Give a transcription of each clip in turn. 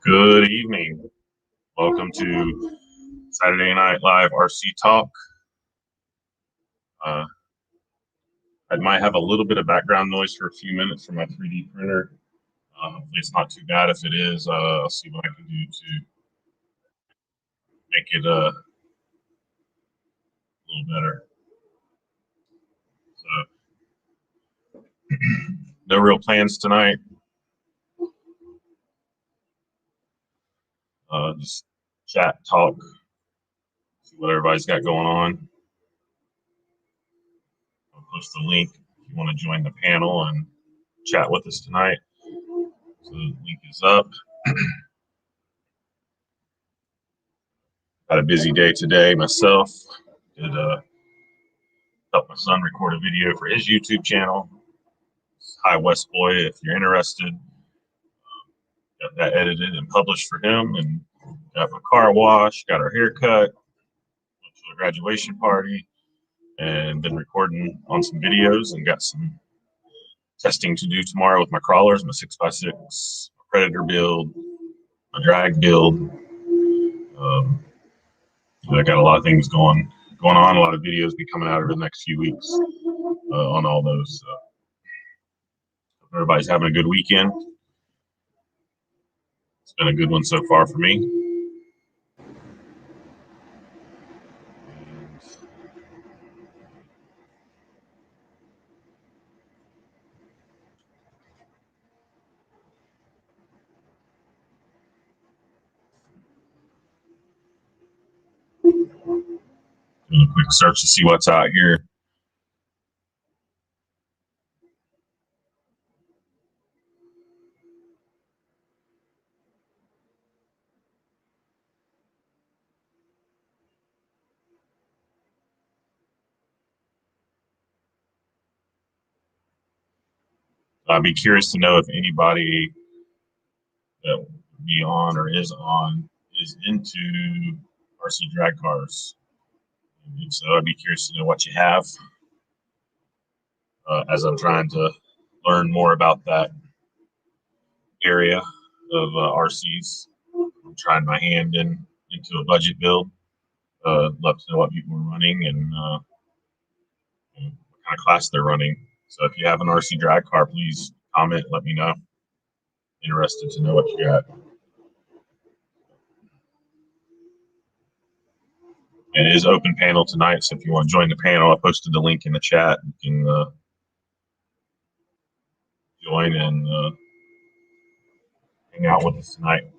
Good evening. Welcome to Saturday Night Live RC Talk. I might have a little bit of background noise for a few minutes from my 3D printer. Hopefully it's not too bad. If it is, I'll see what I can do to make it a little better. So, no real plans tonight. Just chat, talk, see what everybody's got going on. I'll post the link if you want to join the panel and chat with us tonight. So the link is up. Had a busy day today myself. Did help my son record a video for his YouTube channel. Hi Basherboi, if you're interested. Got that edited and published for him, and got my car wash, got our hair cut, went to a graduation party, and been recording on some videos and got some testing to do tomorrow with my crawlers, my 6x6, my Predator build, my drag build. I got a lot of things going on. A lot of videos be coming out over the next few weeks on all those. So hope everybody's having a good weekend. It's been a good one so far for me. Doing a quick search to see what's out here. I'd be curious to know if anybody that will be on or is into RC drag cars. And so I'd be curious to know what you have as I'm trying to learn more about that area of RCs. I'm trying my hand into a budget build. Love to know what people are running and what kind of class they're running. So if you have an RC drag car, please comment, let me know. Interested to know what you got. And it is open panel tonight, so if you want to join the panel, I posted the link in the chat. You can join and hang out with us tonight.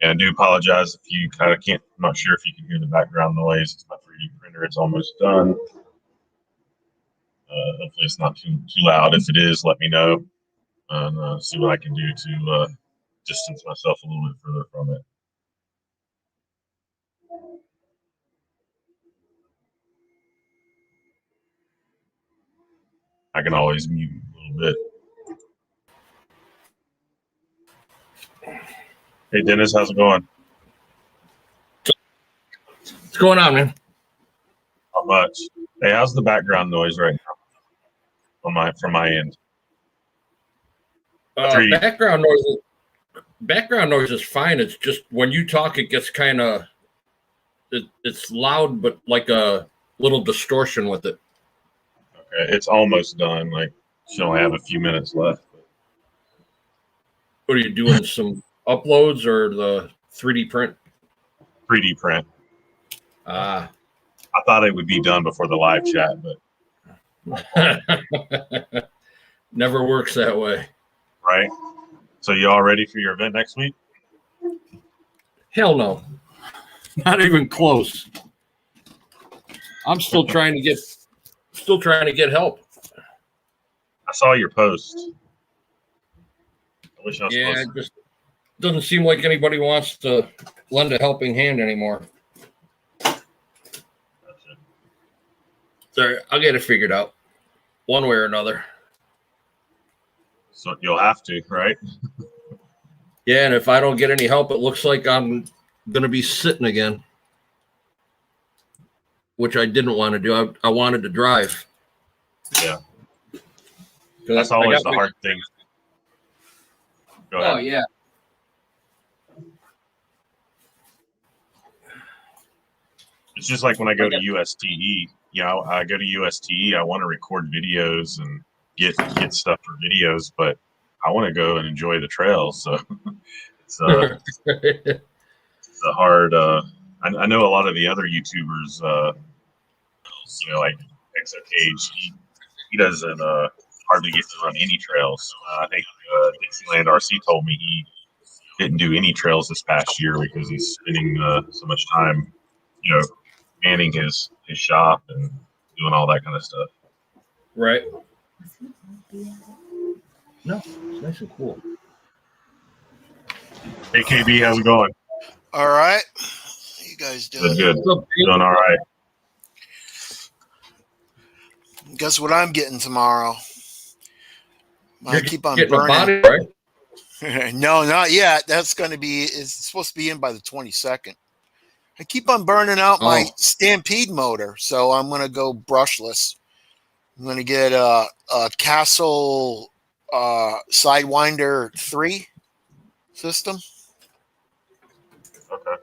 And I do apologize if you kind of can't, I'm not sure if you can hear the background noise. It's my 3D printer, it's almost done. Hopefully it's not too loud. If it is, let me know and see what I can do to distance myself a little bit further from it. I can always mute a little bit. Hey Dennis, how's it going? What's going on, man? Not much. Hey, how's the background noise right now from my end? Background noise is fine. It's just when you talk, it gets kind of it's loud, but like a little distortion with it. Okay, it's almost done. Like, should only have a few minutes left. What are you doing? Some uploads or the 3D print? 3D print. I thought it would be done before the live chat, but never works that way. Right? So you all ready for your event next week? Hell no. Not even close. I'm still trying to get help. I saw your post. I wish I was Yeah, it just doesn't seem like anybody wants to lend a helping hand anymore. Sorry, I'll get it figured out one way or another. So you'll have to, right? Yeah, and if I don't get any help, it looks like I'm going to be sitting again, which I didn't want to do. I wanted to drive. Yeah. That's always the hard thing. Go ahead. Oh yeah. It's just like when I go to USTE. I go to USTE. I want to record videos and get stuff for videos, but I want to go and enjoy the trails. So it's a hard. I know a lot of the other YouTubers. Like ExoCage. He doesn't hardly get to run any trails. I think Dixieland RC told me he didn't do any trails this past year because he's spending so much time, manning his shop and doing all that kind of stuff. Right. No, it's nice and cool. Hey KB, how's it going? All right. How you guys doing? Good. Doing all right. Guess what I'm getting tomorrow? I keep on getting burning. a body, right? No, not yet. It's supposed to be in by the 22nd. I keep on burning out my Stampede motor, so I'm going to go brushless. I'm going to get a Castle Sidewinder 3 system. Okay.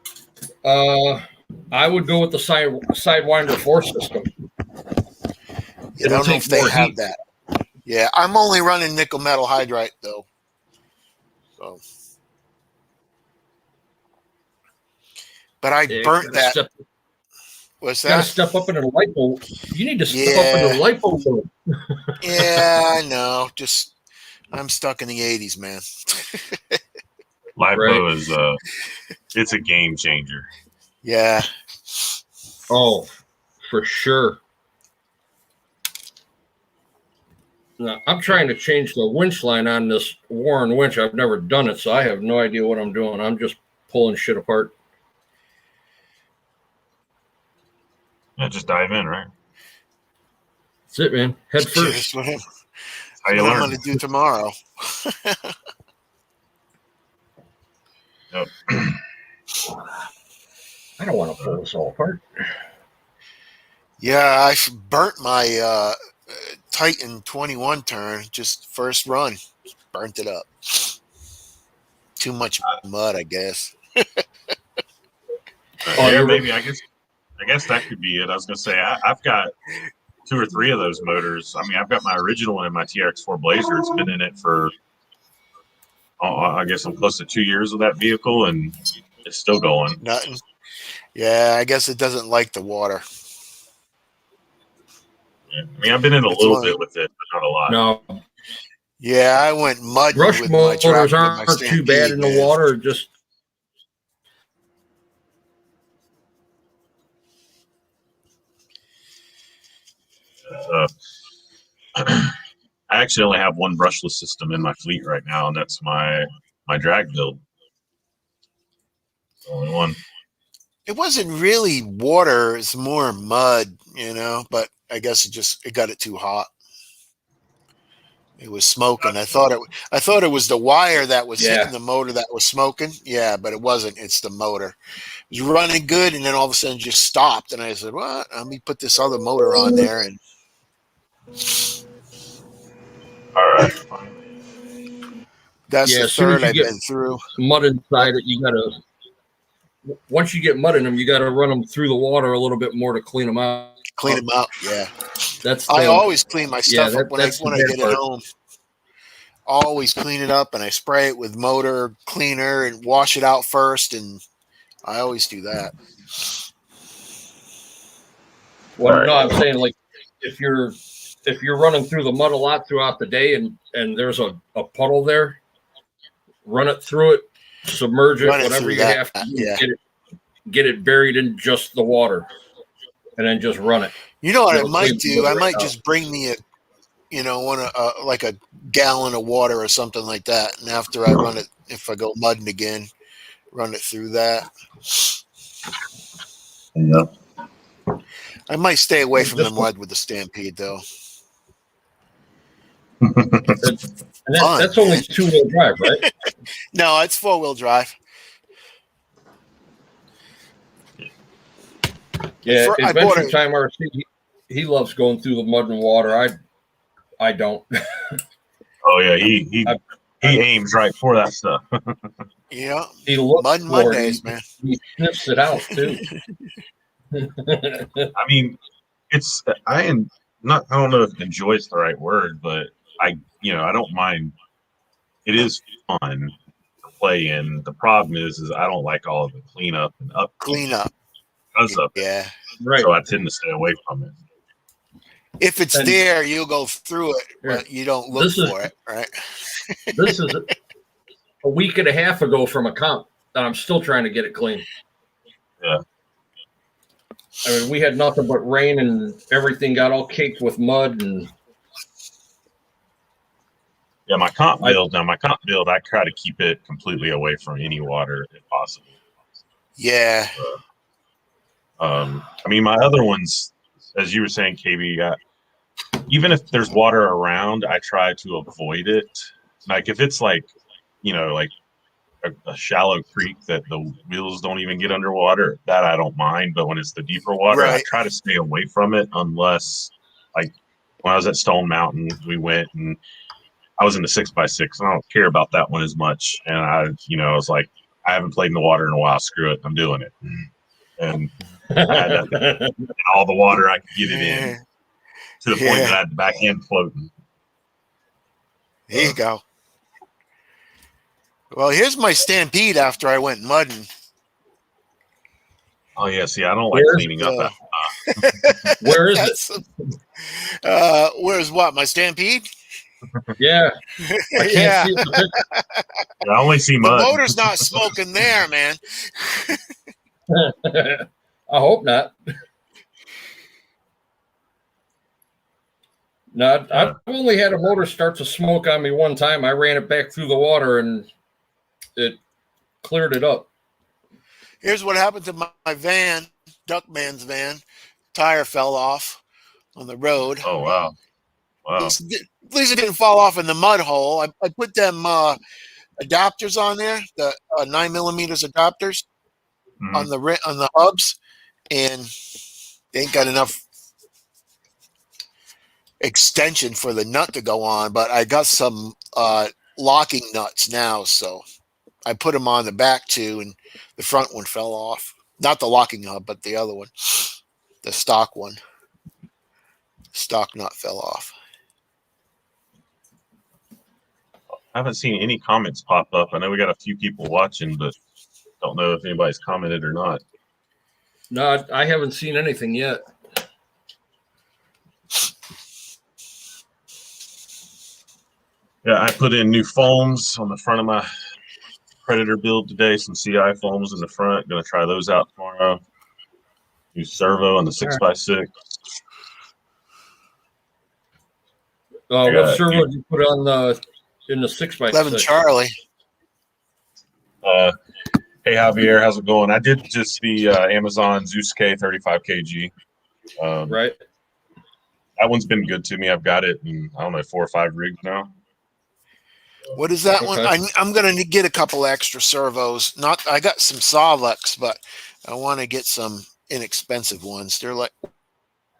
I would go with the Sidewinder 4 system. I don't know if they have that. Yeah, I'm only running nickel metal hydride though. So, but I burnt that. What's that? You got to step up into the lipo. You need to step up into the lipo. Yeah, I know. Just I'm stuck in the 80s, man. Lipo is it's a game changer. Yeah. Oh, for sure. Now, I'm trying to change the winch line on this Warren winch. I've never done it, so I have no idea what I'm doing. I'm just pulling shit apart. Yeah, just dive in, right? That's it, man. Head first. That's how you what learn. I'm going to do tomorrow. Yep. I don't want to pull this all apart. Yeah, I burnt my Titan 21 turn, just first run. Just burnt it up. Too much mud, I guess. Yeah, maybe. I guess that could be it. I was going to say, I've got 2 or 3 of those motors. I mean, I've got my original one in my TRX4 Blazer. It's been in it for, I guess I'm close to 2 years with that vehicle, and it's still going. Nothing. Yeah, I guess it doesn't like the water. Yeah. I mean, I've been in a little bit with it, but not a lot. No. Yeah, I went mudding Brush with my motors tractor. aren't too bad in the water. Just I actually only have one brushless system in my fleet right now, and that's my drag build. The only one. It wasn't really water; it's more mud, But I guess it got it too hot. It was smoking. I thought it was the wire that was hitting the motor that was smoking. Yeah, but it wasn't. It's the motor. It was running good, and then all of a sudden just stopped. And I said, "What? Let me put this other motor on there." And all right. That's the third I've been through. Mud inside it, you gotta. Once you get mud in them, you gotta run them through the water a little bit more to clean them out. Clean them out, yeah. I always clean my stuff up when I get it home. Always clean it up, and I spray it with motor cleaner and wash it out first, and I always do that. Well, no, I'm saying like if you're running through the mud a lot throughout the day, and there's a puddle there, run it through it, submerge it, whatever you have to do, get it buried in just the water, and then just run it. You know what I might do? I might just bring me like a gallon of water or something like that, and after I run it, if I go mudding again, run it through that. Yeah. I might stay away from the mud with the Stampede, though. That's only 2-wheel drive, right? No, it's 4-wheel drive. Yeah, Adventure Time RC, he loves going through the mud and water. I don't. Oh yeah, he He aims right for that stuff. Yeah. He looks Mud for Mondays, it. man. He sniffs it out too. I mean, I don't know if enjoy is the right word, but I don't mind. It is fun to play in. The problem is I don't like all of the cleanup and upkeep Clean up. because of it. Yeah. Right. So I tend to stay away from it. If it's And there, you'll go through it, here, but you don't look for it, right? this is a week and a half ago from a comp that I'm still trying to get it clean. Yeah. I mean, we had nothing but rain and everything got all caked with mud and. Yeah, my comp build, I try to keep it completely away from any water if possible. Yeah. I mean, my other ones, as you were saying, KB, even if there's water around, I try to avoid it. Like if it's like, like a shallow creek that the wheels don't even get underwater, that I don't mind. But when it's the deeper water, I Right. try to stay away from it unless, like, when I was at Stone Mountain, we went and I was in the 6x6, and I don't care about that one as much. And I was like, I haven't played in the water in a while. Screw it, I'm doing it. And I had that thing, all the water I could get it in, to the point that I had the back end floating. There you go. Well, here's my stampede after I went mudding. Oh yeah, see, I don't like cleaning up after. Where is it? Where's what? My stampede? Yeah. I can't see the I only see mud. The motor's not smoking there, man. I hope not. No, I've only had a motor start to smoke on me one time. I ran it back through the water and it cleared it up. Here's what happened to my van, Duckman's van. Tire fell off on the road. Oh, wow. Wow. At least it didn't fall off in the mud hole. I put them adapters on there, the 9mm adapters on the hubs, and they ain't got enough extension for the nut to go on, but I got some locking nuts now, so I put them on the back too, and the front one fell off. Not the locking hub, but the other one, the stock one. Stock nut fell off. I haven't seen any comments pop up. I know we got a few people watching, but don't know if anybody's commented or not. No, I haven't seen anything yet. Yeah, I put in new foams on the front of my Predator build today, some CI foams in the front. Going to try those out tomorrow. New servo on the 6x6. What servo did you put on in the 6x6? 11 Charlie. Hey Javier, how's it going? I did just the Amazon Zeus K 35 kg. Right. That one's been good to me. I've got it in, I don't know, 4 or 5 rigs now. What is that one? I'm going to get a couple extra servos. I got some Sawlux, but I want to get some inexpensive ones. They're like,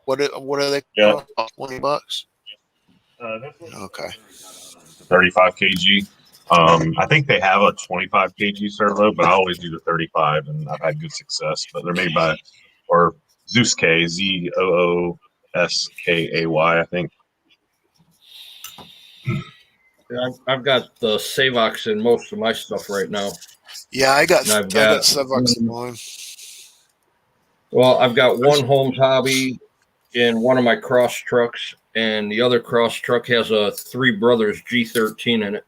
what are they? Yeah. $20. Okay. 35 kg. I think they have a 25 kg servo, but I always do the 35, and I've had good success. But they're made by Zeus K, Zooskay, I think. I've got the Savox in most of my stuff right now. Yeah, I got Savox in mine. Well, I've got one Homes Hobby in one of my cross trucks, and the other cross truck has a Three Brothers G13 in it.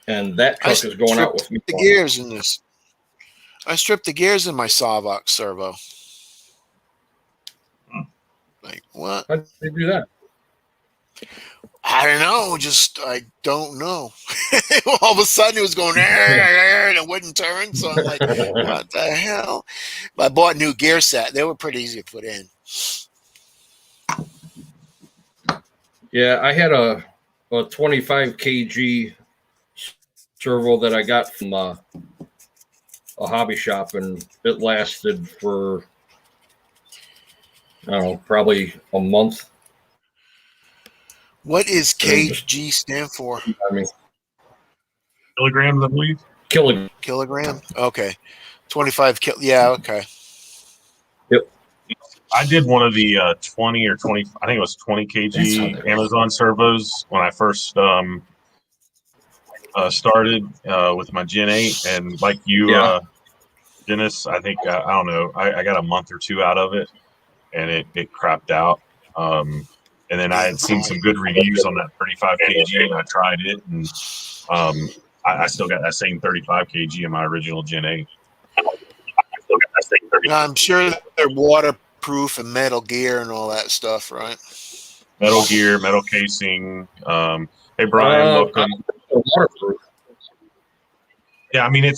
And that truck is going out with me. The gears in this. I stripped the gears in my Savox servo. Like, what? How did you do that? I don't know. I don't know. All of a sudden, it was going, and it wouldn't turn. So I'm like, what the hell? But I bought a new gear set. They were pretty easy to put in. Yeah, I had a 25 kg servo that I got from a hobby shop, and it lasted for, I don't know, probably a month. What is And just, kg stand for? I mean, Kilograms, I believe. Kilogram. Okay, 25 kil. Yeah. Okay. Yep. I did one of the 20 or 20. I think it was 20 kg Amazon servos when I first started with my Gen 8, and like you, Dennis, I think I don't know. I got a month or two out of it, and it crapped out. And then I had seen some good reviews on that 35 kg, and I tried it, and I still got that same 35 kg in my original Gen 8. I'm sure they're waterproof and Metal Gear and all that stuff, right? Metal Gear, metal casing. Hey Brian, welcome. Waterproof. Yeah, I mean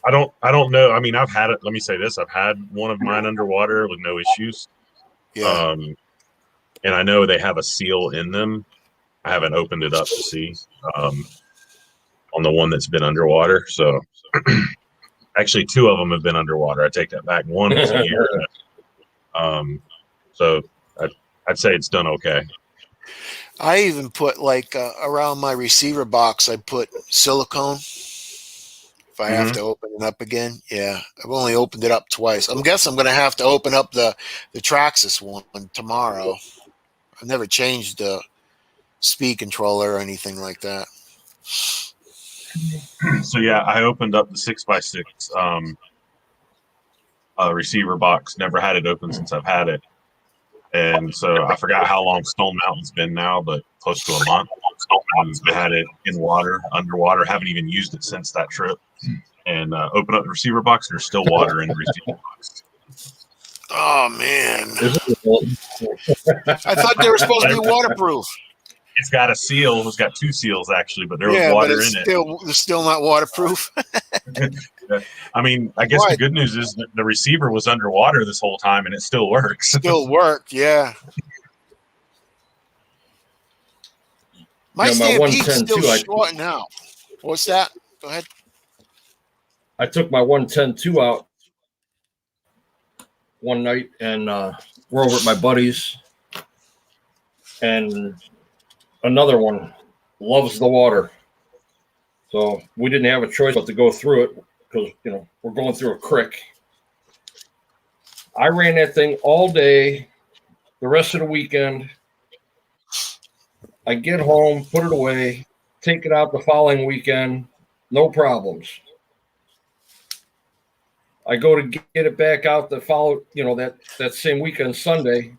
I don't know. I mean, I've had it. Let me say this: I've had one of mine underwater with no issues. Yeah. And I know they have a seal in them. I haven't opened it up to see on the one that's been underwater. So actually, two of them have been underwater. I take that back. One was a year ago. So I'd say it's done okay. I even put like around my receiver box, I put silicone. If I have to open it up again, yeah, I've only opened it up twice. I'm guessing I'm going to have to open up the Traxxas one tomorrow. I've never changed the speed controller or anything like that. So yeah, I opened up the 6x6 receiver box. Never had it open since I've had it, and so I forgot how long Stone Mountain's been now, but close to a month. I've had it in water, underwater. Haven't even used it since that trip. And open up the receiver box, and there's still water in the receiver box. Oh man! I thought they were supposed to be waterproof. It's got a seal. It's got two seals actually, but there was water in it. It's still not waterproof. I mean, I guess the good news is that the receiver was underwater this whole time, and it still works. Still worked, yeah. My Stampede's still short now. What's that? Go ahead. I took my 110-2 out one night, and we're over at my buddy's, and another one loves the water. So we didn't have a choice but to go through it because, we're going through a creek. I ran that thing all day, the rest of the weekend. I get home, put it away, take it out the following weekend, no problems. I go to get it back out the that same weekend, Sunday.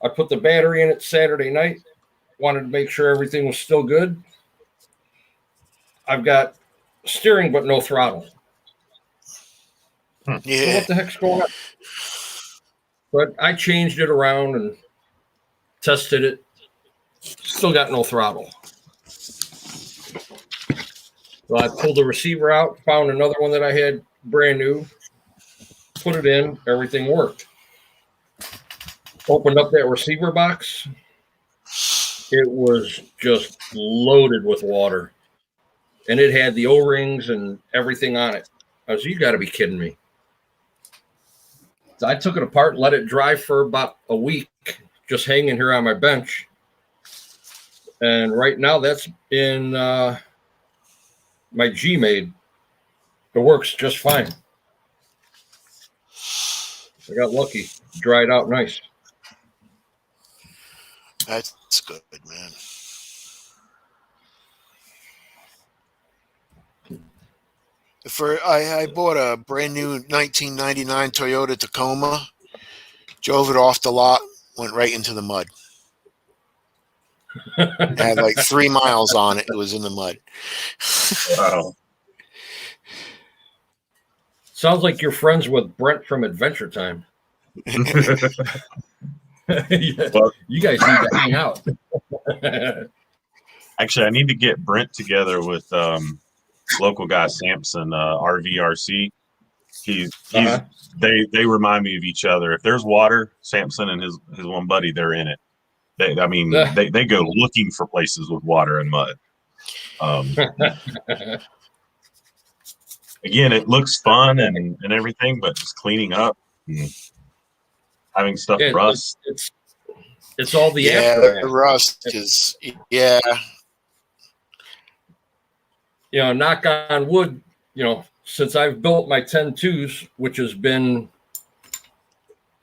I put the battery in it Saturday night. Wanted to make sure everything was still good. I've got steering but no throttle. Yeah. So what the heck's going on? But I changed it around and tested it. Still got no throttle. So I pulled the receiver out, found another one that I had brand new, put it in, everything worked. Opened up that receiver box. It was just loaded with water. And it had the O-rings and everything on it. I was, you got to be kidding me. So I took it apart, let it dry for about a week, just hanging here on my bench. And right now that's in my G-Made. It works just fine. I got lucky. Dried out nice. That's good, man. I bought a brand new 1999 Toyota Tacoma, drove it off the lot, went right into the mud. It had like 3 miles on it. It was in the mud. Wow. Sounds like you're friends with Brent from Adventure Time. Well, you guys need to hang out. Actually, I need to get Brent together with local guy Sampson, RVRC. They remind me of each other. If there's water, Sampson and his one buddy, they're in it. They go looking for places with water and mud. Again, it looks fun and everything, but just cleaning up and having stuff rust. It's all the Yeah, aftermath. rust is, yeah. You know, knock on wood, you know, since I've built my 10.2s, which has been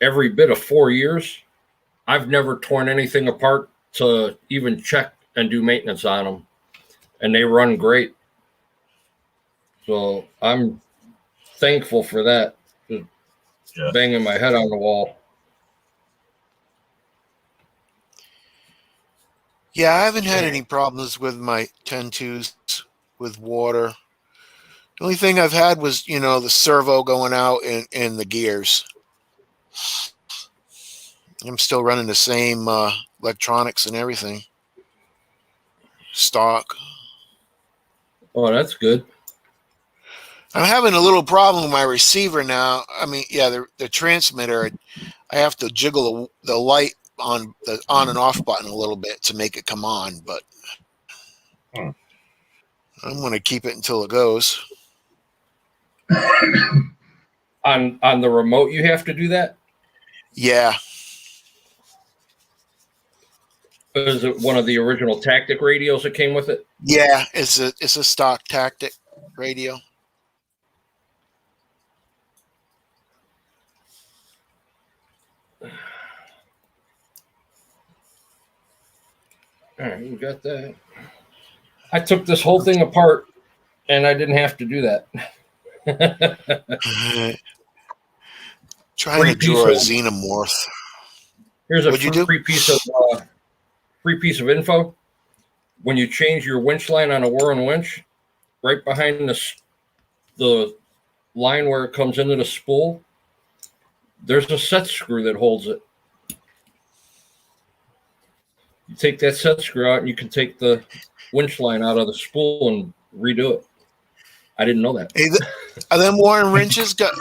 every bit of 4 years, I've never torn anything apart to even check and do maintenance on them. And they run great. So I'm thankful for that. Just banging my head on the wall. Yeah, I haven't had any problems with my 10.2s with water. The only thing I've had was, you know, the servo going out and the gears. I'm still running the same electronics and everything. Stock. Oh, that's good. I'm having a little problem with my receiver now. I mean, yeah, the transmitter, I have to jiggle the light on the on and off button a little bit to make it come on, but I'm going to keep it until it goes. On the remote, you have to do that? Yeah. Is it one of the original Tactic radios that came with it? Yeah, it's a stock Tactic radio. All right, we got that. I took this whole thing apart, and I didn't have to do that. Trying to draw a xenomorph. Here's a free piece of info. When you change your winch line on a Warren winch, right behind the line where it comes into the spool, there's a set screw that holds it. You take that set screw out, and you can take the winch line out of the spool and redo it. I didn't know that. Hey, are them Warren wrenches got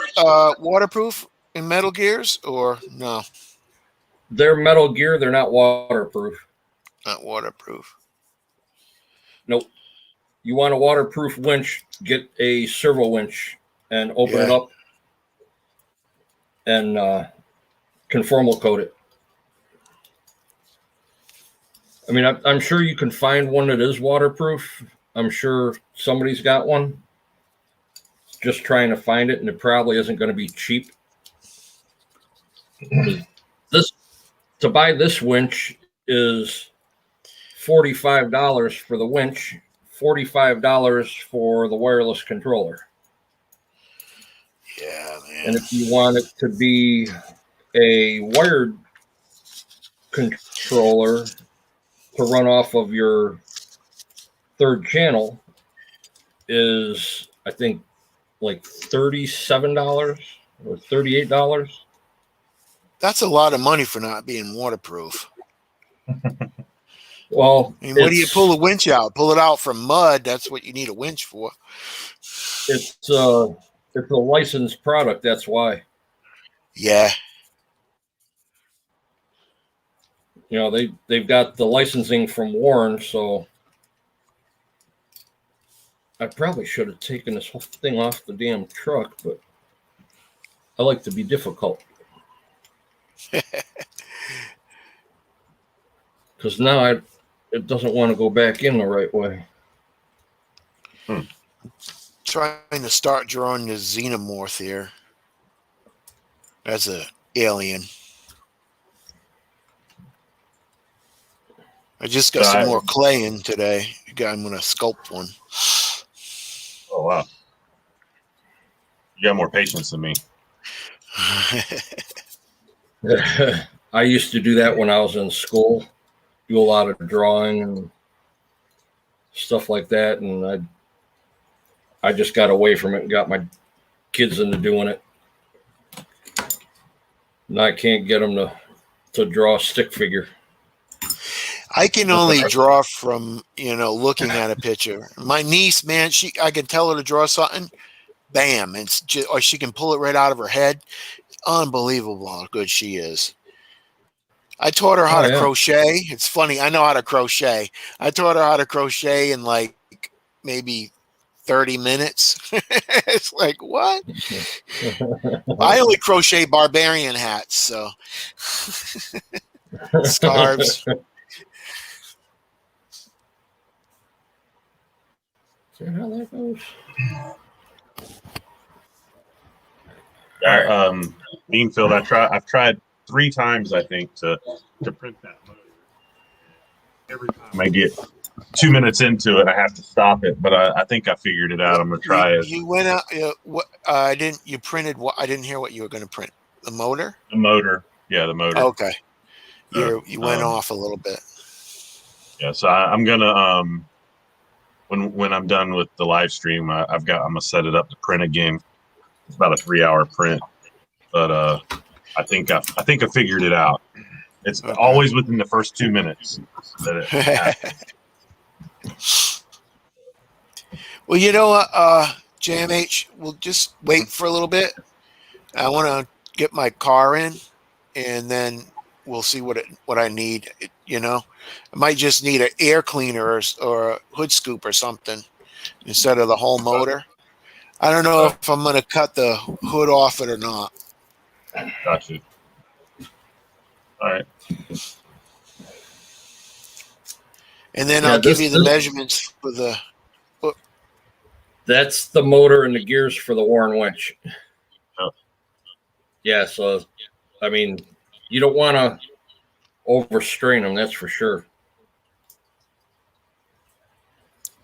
waterproof in Metal Gears or no? They're Metal Gear. They're not waterproof. Not waterproof. Nope. You want a waterproof winch, get a servo winch and open it up and conformal coat it. I mean, I'm sure you can find one that is waterproof. I'm sure somebody's got one. Just trying to find it, and it probably isn't going to be cheap. To buy this winch is $45 for the winch, $45 for the wireless controller. Yeah, man. And if you want it to be a wired controller to run off of your third channel is, I think, like $37 or $38. That's a lot of money for not being waterproof. Well, I mean, what do you pull a winch out? Pull it out from mud. That's what you need a winch for. It's a licensed product. That's why. Yeah. You know, they've got the licensing from Warren, so I probably should have taken this whole thing off the damn truck, but I like to be difficult. Because now it doesn't want to go back in the right way. Trying to start drawing the xenomorph here. That's a alien. I just got some more clay in today. I'm going to sculpt one. Oh, wow. You got more patience than me. I used to do that when I was in school, do a lot of drawing and stuff like that, and I just got away from it and got my kids into doing it. And I can't get them to draw a stick figure. I can only draw from, looking at a picture. My niece, man, I can tell her to draw something, bam, or she can pull it right out of her head. Unbelievable how good she is. I taught her how to crochet. It's funny. I know how to crochet. I taught her how to crochet in like maybe 30 minutes. It's like, what? I only crochet barbarian hats, so. scarves. See how that goes. Beanfield, I've tried 3 times, I think, to print that motor. Every time I get 2 minutes into it, I have to stop it. But I think I figured it out. I'm gonna try it. You went out. What? I didn't. You printed what? I didn't hear what you were going to print. The motor. The motor. Yeah, the motor. Okay. You went off a little bit. Yeah, so I'm gonna when I'm done with the live stream, I'm gonna set it up to print again. It's about a 3-hour print, but I think I figured it out. It's always within the first 2 minutes that it happens. Well, you know what, JMH, we'll just wait for a little bit. I want to get my car in, and then we'll see what I need. I might just need an air cleaner or a hood scoop or something instead of the whole motor. I don't know if I'm going to cut the hood off it or not. Got you. All right. And then I'll give you the measurements for the. That's the motor and the gears for the Warren winch. Oh. Yeah, so I mean, you don't want to overstrain them. That's for sure.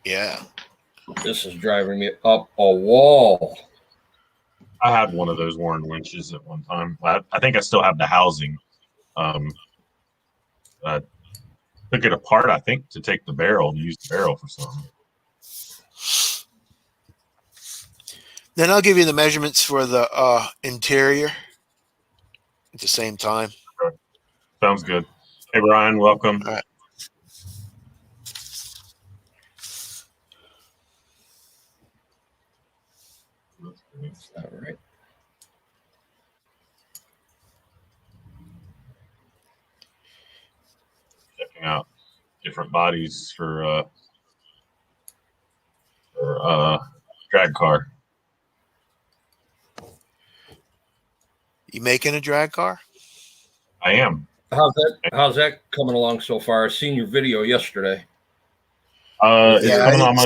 Yeah. This is driving me up a wall. I had one of those Warren winches at one time. I think I still have the housing. I took it apart, I think, to take the barrel, to use the barrel for something. Then I'll give you the measurements for the interior at the same time. Okay. Sounds good. Hey, Brian, welcome. All right. All right. Checking out different bodies for drag car. You making a drag car? I am. How's that coming along so far? I seen your video yesterday. It's coming on.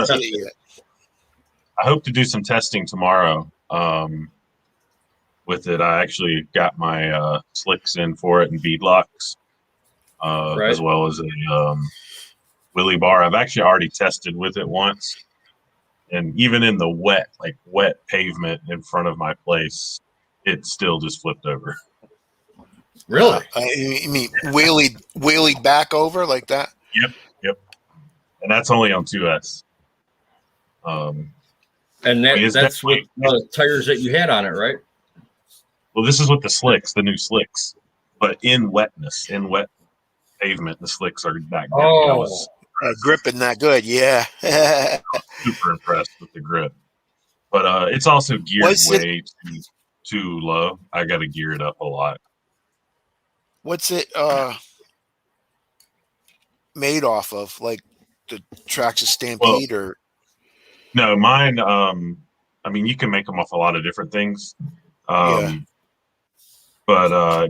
I hope to do some testing tomorrow with it. I actually got my slicks in for it and bead locks, as well as a wheelie bar. I've actually already tested with it once, and even in the wet pavement in front of my place, it still just flipped over. Really? You mean wheelie back over like that? Yep. And that's only on 2S. And that's with the tires that you had on it, right? Well, this is with the slicks, the new slicks, but in wet pavement, the slicks are that good. I was gripping that good, yeah. super impressed with the grip, but it's also geared way too low. I got to gear it up a lot. What's it made off of? Like the Traxxas Stampede or? No, mine. I mean, you can make them off a lot of different things. But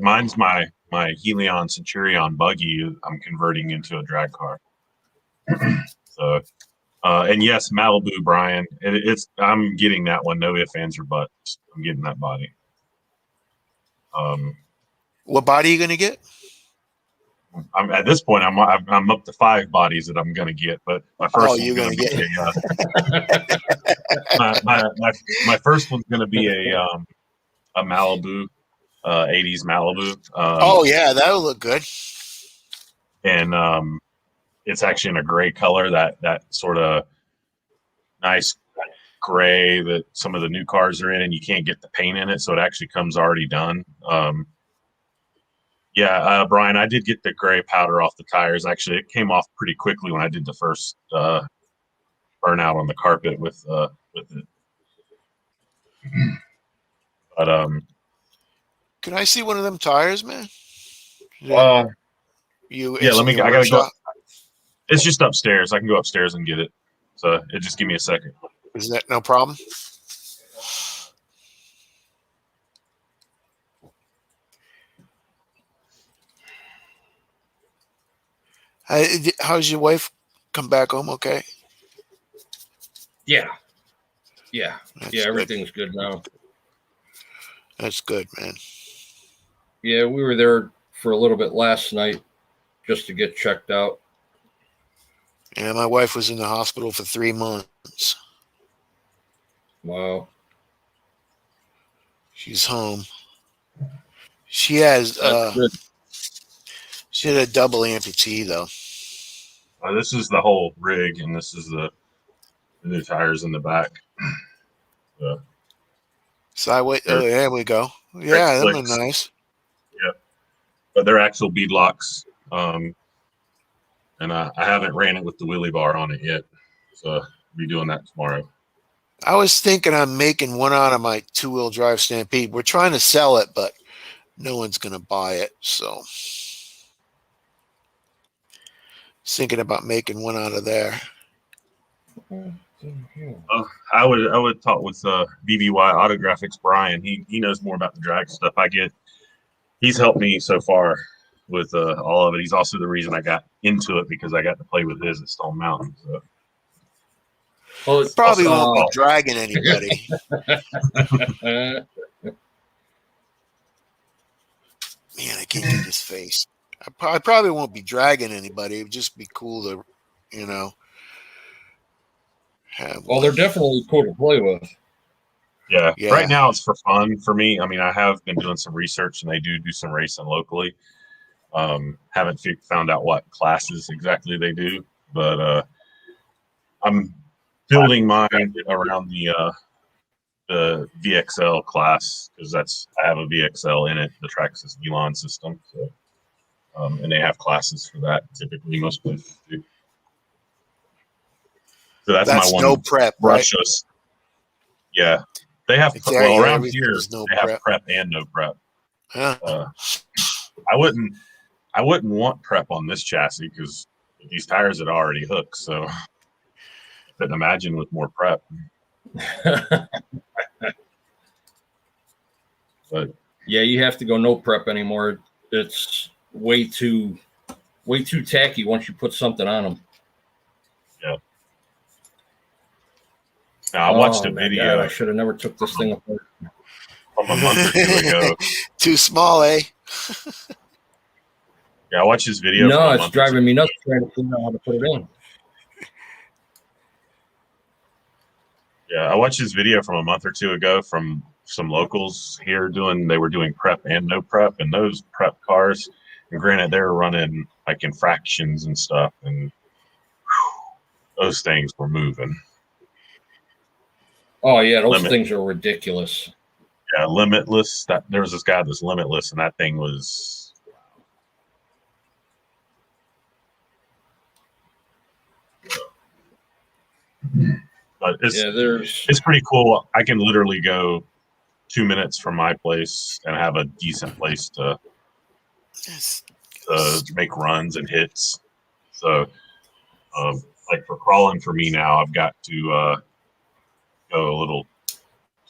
mine's my Helion Centurion buggy. I'm converting into a drag car. So, and yes, Malibu, Brian. I'm getting that one. No ifs, ands, or buts. I'm getting that body. What body are you going to get? I'm at this point. I'm up to 5 bodies that I'm going to get, but my first one's going to be my first one's going to be a Malibu, 80s Malibu. Yeah, that would look good. And it's actually in a gray color, that sort of nice gray that some of the new cars are in, and you can't get the paint in it, so it actually comes already done. Brian, I did get the gray powder off the tires. Actually, it came off pretty quickly when I did the first burnout on the carpet with it. But can I see one of them tires, man? I gotta go. It's just upstairs. I can go upstairs and get it. So just give me a second. Is that no problem? How's your wife come back home? Okay. Yeah, That's good. everything's good now. That's good, man. Yeah, we were there for a little bit last night just to get checked out. Yeah, my wife was in the hospital for 3 months. Wow. She's home. She has That's good. she had a double amputee though. This is the whole rig, and this is the new tires in the back. So oh, there we go. Yeah, them are nice. Yeah, but they're actual bead locks. And I haven't ran it with the wheelie bar on it yet, so I'll be doing that tomorrow. I was thinking I'm making one out of my 2-wheel drive Stampede. We're trying to sell it, but no one's going to buy it. So thinking about making one out of there. I would talk with BBY Autographics Brian. He knows more about the drag stuff. He's helped me so far with all of it. He's also the reason I got into it because I got to play with his at Stone Mountain. So. Well, it probably won't be dragging anybody. Man, I can't get his face. I probably won't be dragging anybody. It would just be cool to, have well, one. they're definitely cool to play with. Yeah. Yeah. Right now it's for fun for me. I mean, I have been doing some research, and they do some racing locally. Haven't found out what classes exactly they do, but I'm building mine around the VXL class because I have a VXL in it, the Traxxas Elon system. So, and they have classes for that typically, most places do. So that's my one. No prep, brush right? us. Yeah, they have. Exactly. Well, around here no they have prep and no prep. Huh. I wouldn't want prep on this chassis because these tires had already hooked. So I couldn't imagine with more prep. But yeah, you have to go no prep anymore. It's way too tacky once you put something on them. Yeah. Now, I watched a video. God, I should have never took this thing apart. From a month or two ago. Too small, eh? Yeah, I watched this video. No, it's driving me nuts trying to figure out how to put it in. Yeah, I watched this video from a month or two ago from some locals here they were doing prep and no prep, and those prep cars, and granted they were running like in fractions and stuff, and those things were moving. Oh yeah, those things are ridiculous. Yeah, Limitless. There was this guy that's Limitless, and that thing was. But it's pretty cool. I can literally go 2 minutes from my place and have a decent place to make runs and hits. So, like for crawling for me now, I've got to go a little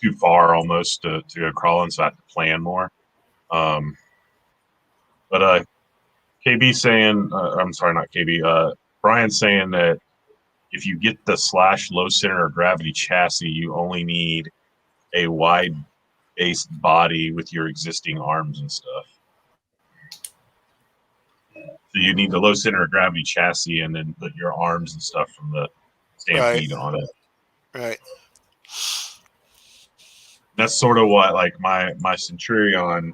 too far almost to go crawling, so I have to plan more. But KB saying, I'm sorry, not KB. Brian's saying that if you get the / low center of gravity chassis, you only need a wide based body with your existing arms and stuff. So you need the low center of gravity chassis and then put your arms and stuff from the Stampede on it. Right. That's sort of what like my Centurion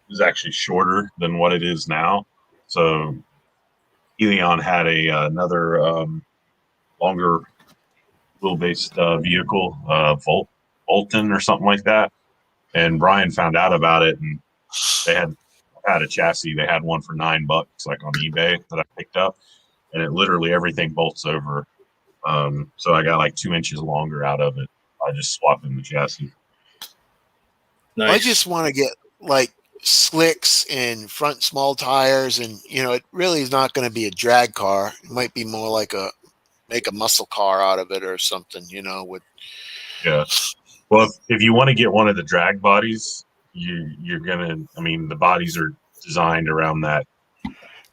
is actually shorter than what it is now. So Helion had another longer wheel-based vehicle, Volton or something like that. And Brian found out about it, and they had a chassis. They had one for $9, like on eBay that I picked up, and it literally everything bolts over. So I got like 2 inches longer out of it. I just swapped in the chassis. Nice. I just want to get like slicks and front small tires, and it really is not going to be a drag car. It might be more like make a muscle car out of it or something, with. Yeah. Well, if you want to get one of the drag bodies, you're gonna. I mean, the bodies are designed around that.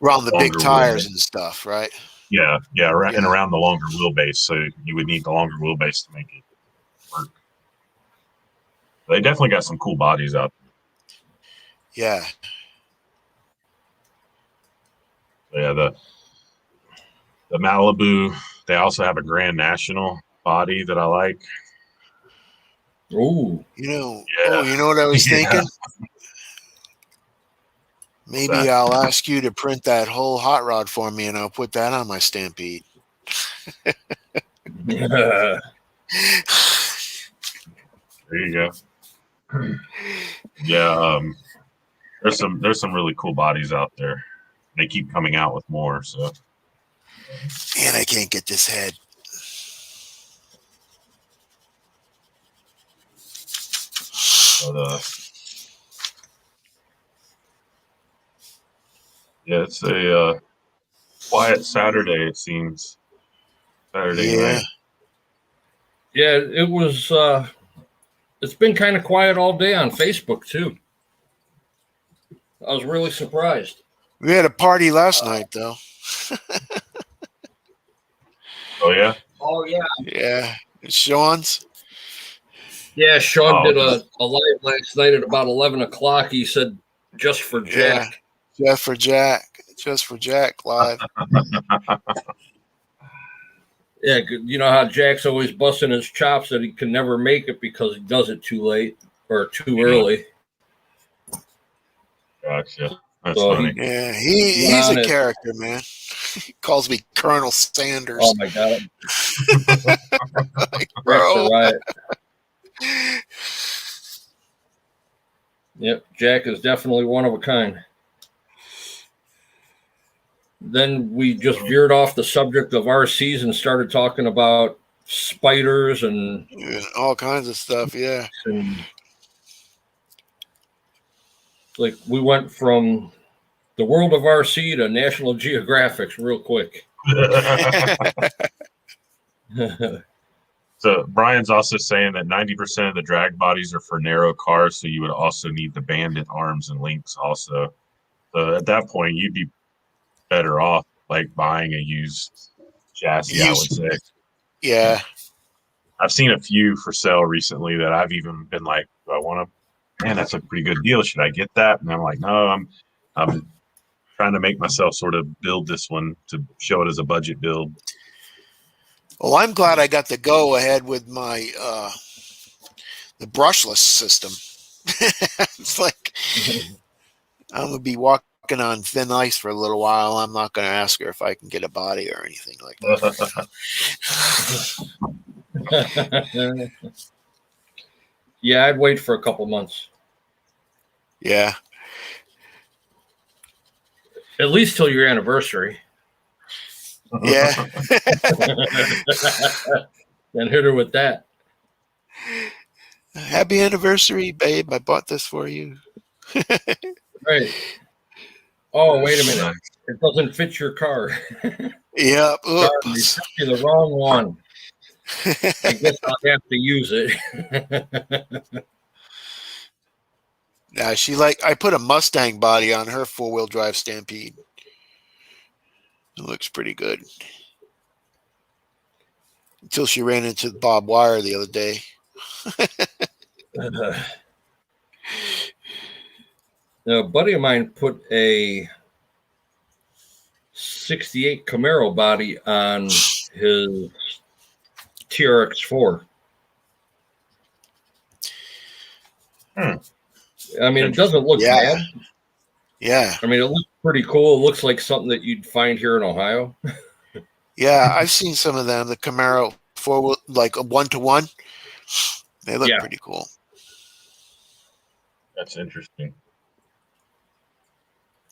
Around the big Longer tires wheelbase. and stuff, right? Yeah, and Yeah. around the longer wheelbase. So you would need the longer wheelbase to make it work. They definitely got some cool bodies out Yeah. there. Yeah, the Malibu. They also have a Grand National body that I like. Ooh. Yeah. You know what I was Yeah. thinking? Maybe I'll ask you to print that whole hot rod for me, and I'll put that on my Stampede. Yeah. There you go. Yeah, there's some really cool bodies out there. They keep coming out with more. So, Man, I can't get this head. but yeah, it's a quiet Saturday. It seems Saturday Yeah. night. Yeah, it was. It's been kind of quiet all day on Facebook too. I was really surprised. We had a party last night, though. Oh yeah. Oh yeah. Yeah. It's Sean's. Yeah, Sean Oh, did a live last night at about 11 o'clock. He said, "Just for Jack." Yeah. Just for Jack live. Yeah, you know how Jack's always busting his chops that he can never make it because he does it too late or too early. Gotcha. That's So funny. Yeah, he's a character, man. He calls me Colonel Sanders. Oh my god, Like, Jack's bro. a riot. Yep, Jack is definitely one of a kind. Then we just veered off the subject of RCs and started talking about spiders and All kinds of stuff, yeah. Like we went from the world of RC to National Geographics real quick. So Brian's also saying that 90% of the drag bodies are for narrow cars, so you would also need the banded arms and links also. So at that point, you'd be better off like buying a used chassis, I would say. Yeah. I've seen a few for sale recently that I've even been like, do I want to, man, that's a pretty good deal. Should I get that? And I'm like, no, I'm trying to make myself sort of build this one to show it as a budget build. Well, I'm glad I got to go ahead with my the brushless system. It's like I'm gonna be walking on thin ice for a little while. I'm not gonna ask her if I can get a body or anything like that. Yeah, I'd wait for a couple months. Yeah. At least till your anniversary. Yeah. And hit her with that. Happy anniversary, babe. I bought this for you. Right. Oh, wait a minute. It doesn't fit your car. Yep. Sorry, you sent me the wrong one. I guess I'll have to use it. Now I put a Mustang body on her 4-wheel drive Stampede. It looks pretty good. Until she ran into the barbed wire the other day. A buddy of mine put a 68 Camaro body on his TRX4. I mean, it doesn't look bad. Yeah. I mean, it looks pretty cool. It looks like something that you'd find here in Ohio. Yeah, I've seen some of them. The Camaro 4-wheel, like a 1-to-1. They look pretty cool. That's interesting.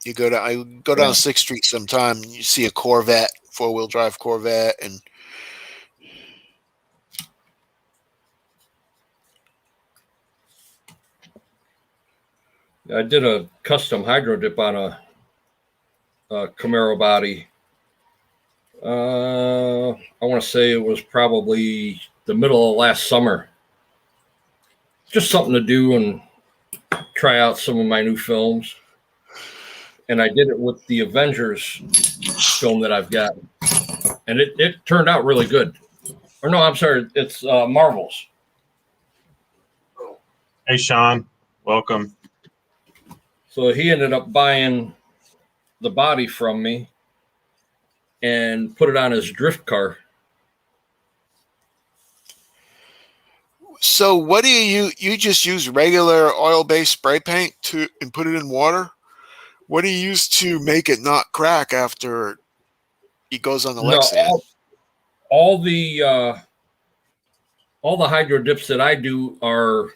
I go down 6th Street sometime. And you see a Corvette, 4-wheel drive Corvette, and I did a custom hydro dip on a Camaro body. I want to say it was probably the middle of last summer. Just something to do and try out some of my new films. and I did it with the Avengers film that I've got, and it turned out really good. Or no, I'm sorry, it's Marvels. Hey, Sean, welcome. So he ended up buying the body from me and put it on his drift car. So what do you just use regular oil-based spray paint and put it in water? What do you use to make it not crack after it goes on the No, Lexan? all the hydro dips that I do are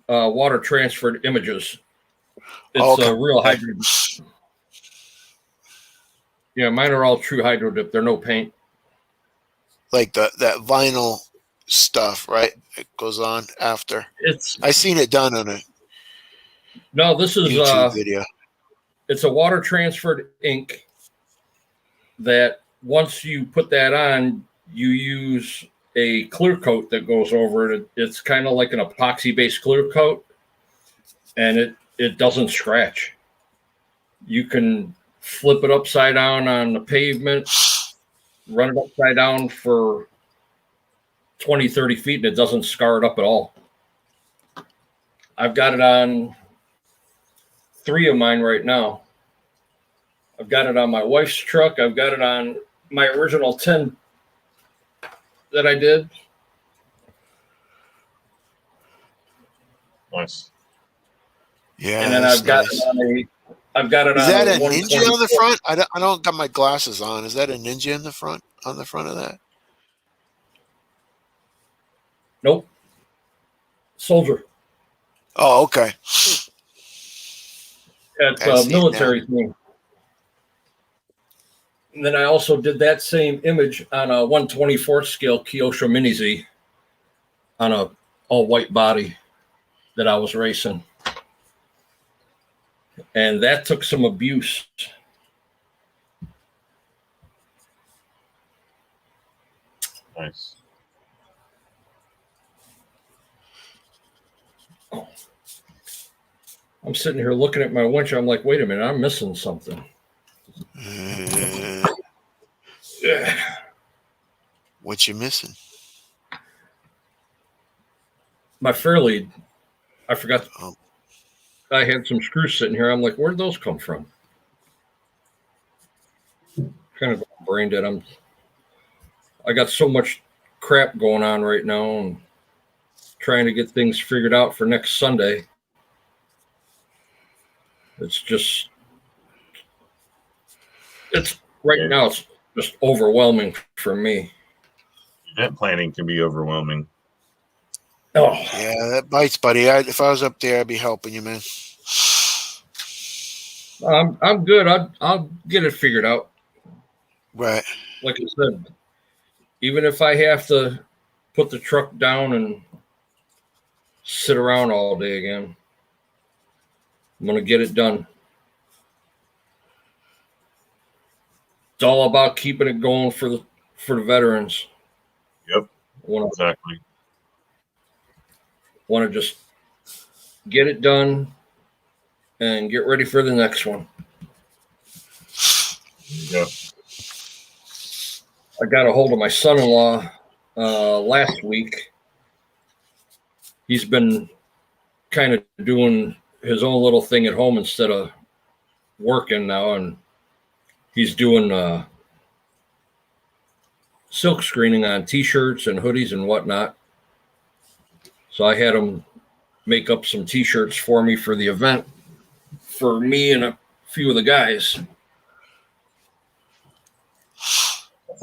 water transferred images. It's Okay. a real hydro dip. Yeah, mine are all true hydro dip. They're no paint. Like that vinyl stuff, right? It goes on after. I seen it done on a this is YouTube video. It's a water transferred ink that once you put that on, you use a clear coat that goes over it. It's kind of like an epoxy based clear coat, and it doesn't scratch. You can flip it upside down on the pavement, run it upside down for 20, 30 feet, and it doesn't scar it up at all. I've got it on 3 of mine right now. I've got it on my wife's truck. I've got it on my original 10 that I did. Nice. Yeah, And then I've got it on Is that a a Ninja on the front? I don't got my glasses on. Is that a Ninja in the front? On the front of that? Nope. Soldier. Oh, okay. It's a military thing. And then I also did that same image on a 1/24 scale Kyosho Mini Z on a all white body that I was racing. And that took some abuse. Nice. I'm sitting here looking at my winch. I'm like, wait a minute, I'm missing something. What you missing? My fairlead. I forgot. I had some screws sitting here. I'm like, where'd those come from? Kind of brain dead. I got so much crap going on right now and trying to get things figured out for next Sunday. It's right now it's just overwhelming for me. Event planning can be overwhelming. Oh yeah, that bites, buddy. If I was up there, I'd be helping you, man. I'm good. I'll get it figured out. Right. Like I said, even if I have to put the truck down and sit around all day again, I'm gonna get it done. It's all about keeping it going for the veterans. Yep. Exactly. Want to just get it done and get ready for the next one. Yeah. I got a hold of my son-in-law last week. He's been kind of doing his own little thing at home instead of working now, and he's doing silk screening on T-shirts and hoodies and whatnot. So I had him make up some T-shirts for me for the event for me and a few of the guys.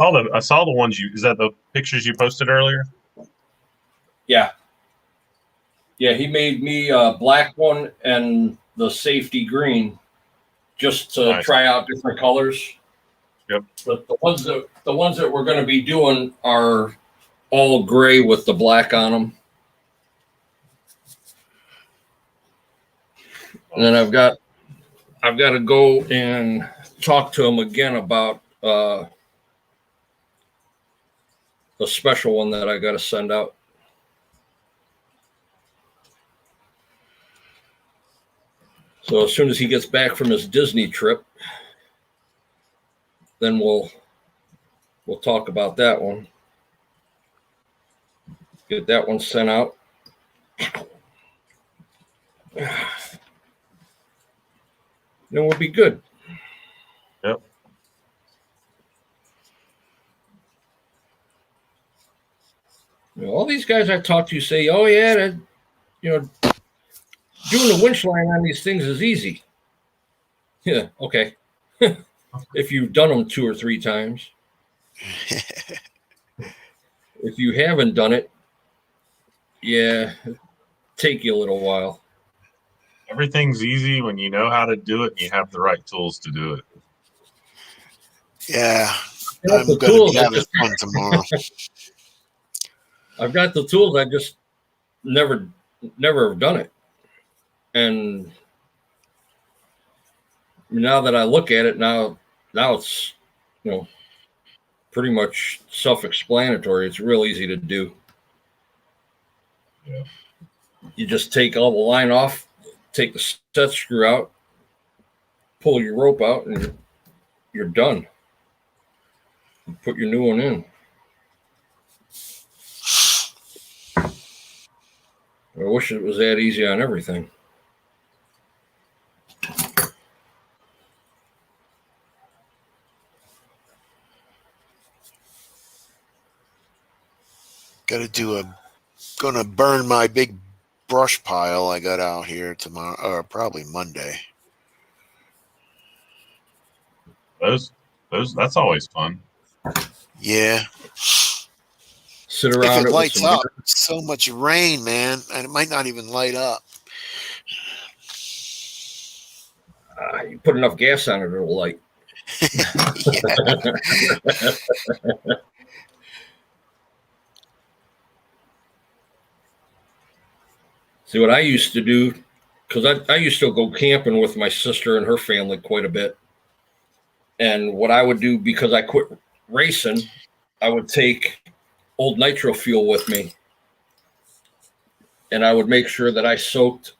I saw the ones is that the pictures you posted earlier? Yeah. Yeah, he made me a black one and the safety green just to try out different colors. Yep. But the ones that we're going to be doing are all gray with the black on them. And then I've got to go and talk to him again about a special one that I got to send out. So as soon as he gets back from his Disney trip, then we'll talk about that one. Get that one sent out. Then we'll be good. Yep. All these guys I talk to say, "Oh yeah, that, doing the winch line on these things is easy." Yeah, okay. If you've done them 2 or 3 times. If you haven't done it, yeah, take you a little while. Everything's easy when you know how to do it and you have the right tools to do it. Yeah, I'm going to be having fun tomorrow. I've got the tools. I just never have done it. And now that I look at it, now it's, pretty much self-explanatory. It's real easy to do. Yeah. You just take all the line off, take the set screw out, pull your rope out, and you're done. You put your new one in. I wish it was that easy on everything. Gonna burn my big brush pile I got out here tomorrow, or probably Monday. That's always fun. Yeah. Sit around if it it lights with up, so much rain, man, and it might not even light up. You put enough gas on it, it'll light. See, what I used to do, because I used to go camping with my sister and her family quite a bit. And what I would do, because I quit racing, I would take old nitro fuel with me. And I would make sure that I soaked,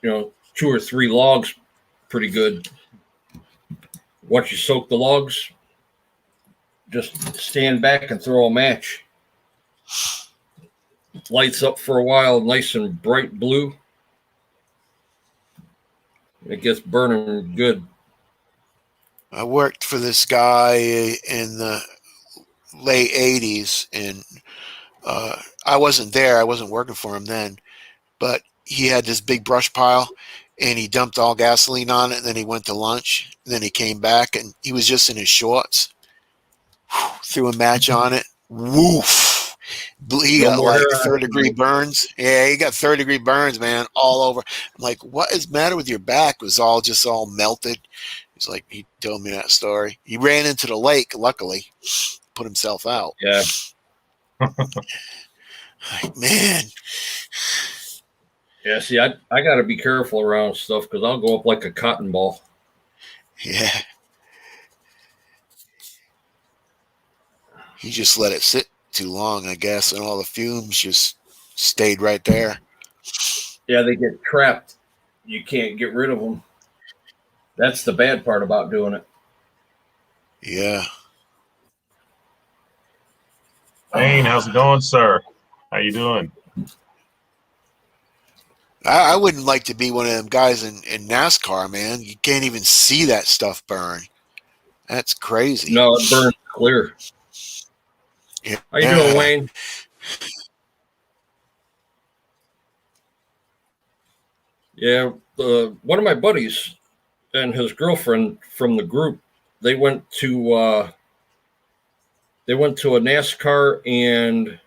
2 or 3 logs pretty good. Once you soak the logs, just stand back and throw a match. Lights up for a while, nice and bright blue. It gets burning good. I worked for this guy in the late 80s, and I wasn't there. I wasn't working for him then, but he had this big brush pile, and he dumped all gasoline on it, and then he went to lunch. And then he came back, and he was just in his shorts. Threw a match on it. Woof. He got like 3rd-degree burns. Yeah, he got 3rd-degree burns, man, all over. I'm like, what is the matter with your back? It was all melted. He's like, he told me that story. He ran into the lake, luckily, put himself out. Yeah. Like, man. Yeah, see, I got to be careful around stuff because I'll go up like a cotton ball. Yeah. He just let it sit too long, I guess, and all the fumes just stayed right there. Yeah, they get trapped. You can't get rid of them. That's the bad part about doing it. Yeah. Wayne, how's it going, sir? How you doing? I wouldn't like to be one of them guys in NASCAR, man. You can't even see that stuff burn. That's crazy. No, it burns clear. Yeah. How you doing, Wayne? Yeah, one of my buddies and his girlfriend from the group, they went to a NASCAR and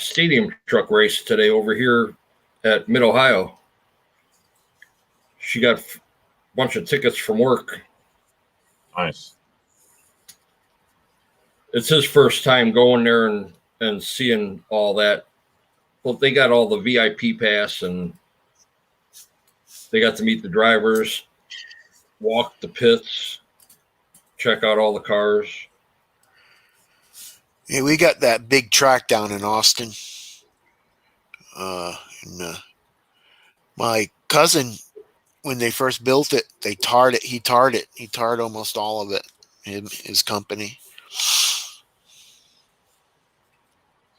stadium truck race today over here at Mid-Ohio. She got a bunch of tickets from work. Nice. It's his first time going there and seeing all that. Well, they got all the VIP pass, and they got to meet the drivers, walk the pits, check out all the cars. Yeah, we got that big track down in Austin. My cousin when they first built it, they tarred it. He tarred it. He tarred almost all of it. His company.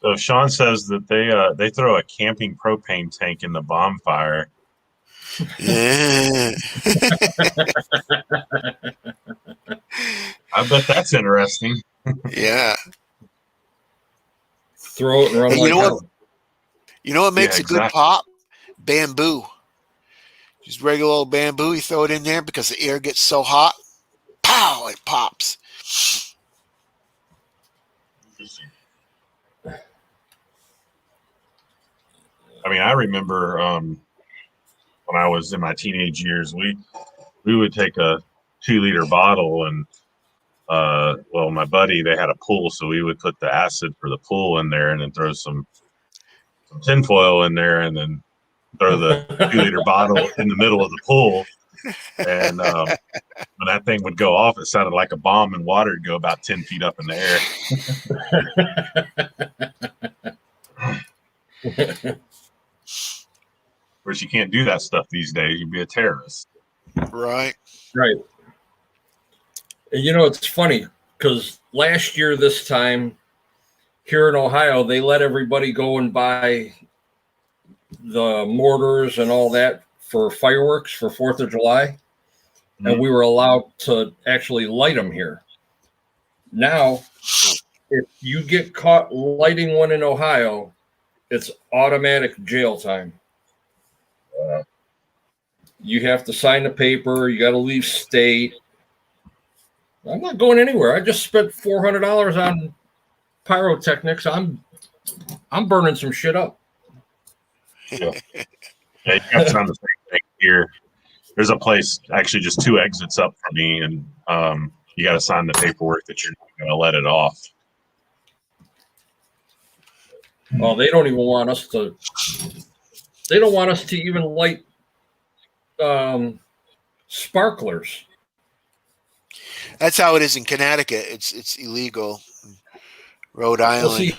So Sean says that they throw a camping propane tank in the bonfire. Yeah. I bet that's interesting. Yeah. Throw it and run Hey, like hell. You know what makes Yeah, a good exactly. pop? Bamboo. Just regular old bamboo. You throw it in there because the air gets so hot. Pow! It pops. I mean, I remember when I was in my teenage years, we would take a 2-liter bottle and well, my buddy, they had a pool, so we would put the acid for the pool in there and then throw some tinfoil in there and then throw the 2-liter bottle in the middle of the pool. And when that thing would go off, it sounded like a bomb, and water would go about 10 feet up in the air. Of course, you can't do that stuff these days. You'd be a terrorist. Right. Right. And you know, it's funny because last year, this time here in Ohio, they let everybody go and buy the mortars and all that for fireworks for 4th of July. And we were allowed to actually light them here. Now, if you get caught lighting one in Ohio, it's automatic jail time. You have to sign the paper. You got to leave state. I'm not going anywhere. I just spent $400 on pyrotechnics. I'm burning some shit up. Yeah, you have to on the same thing here. There's a place actually just 2 exits up from me, and you got to sign the paperwork that you're going to let it off. Well, they don't even want us to. They don't want us to even light sparklers. That's how it is in Connecticut. It's illegal. Rhode Island. Well, see,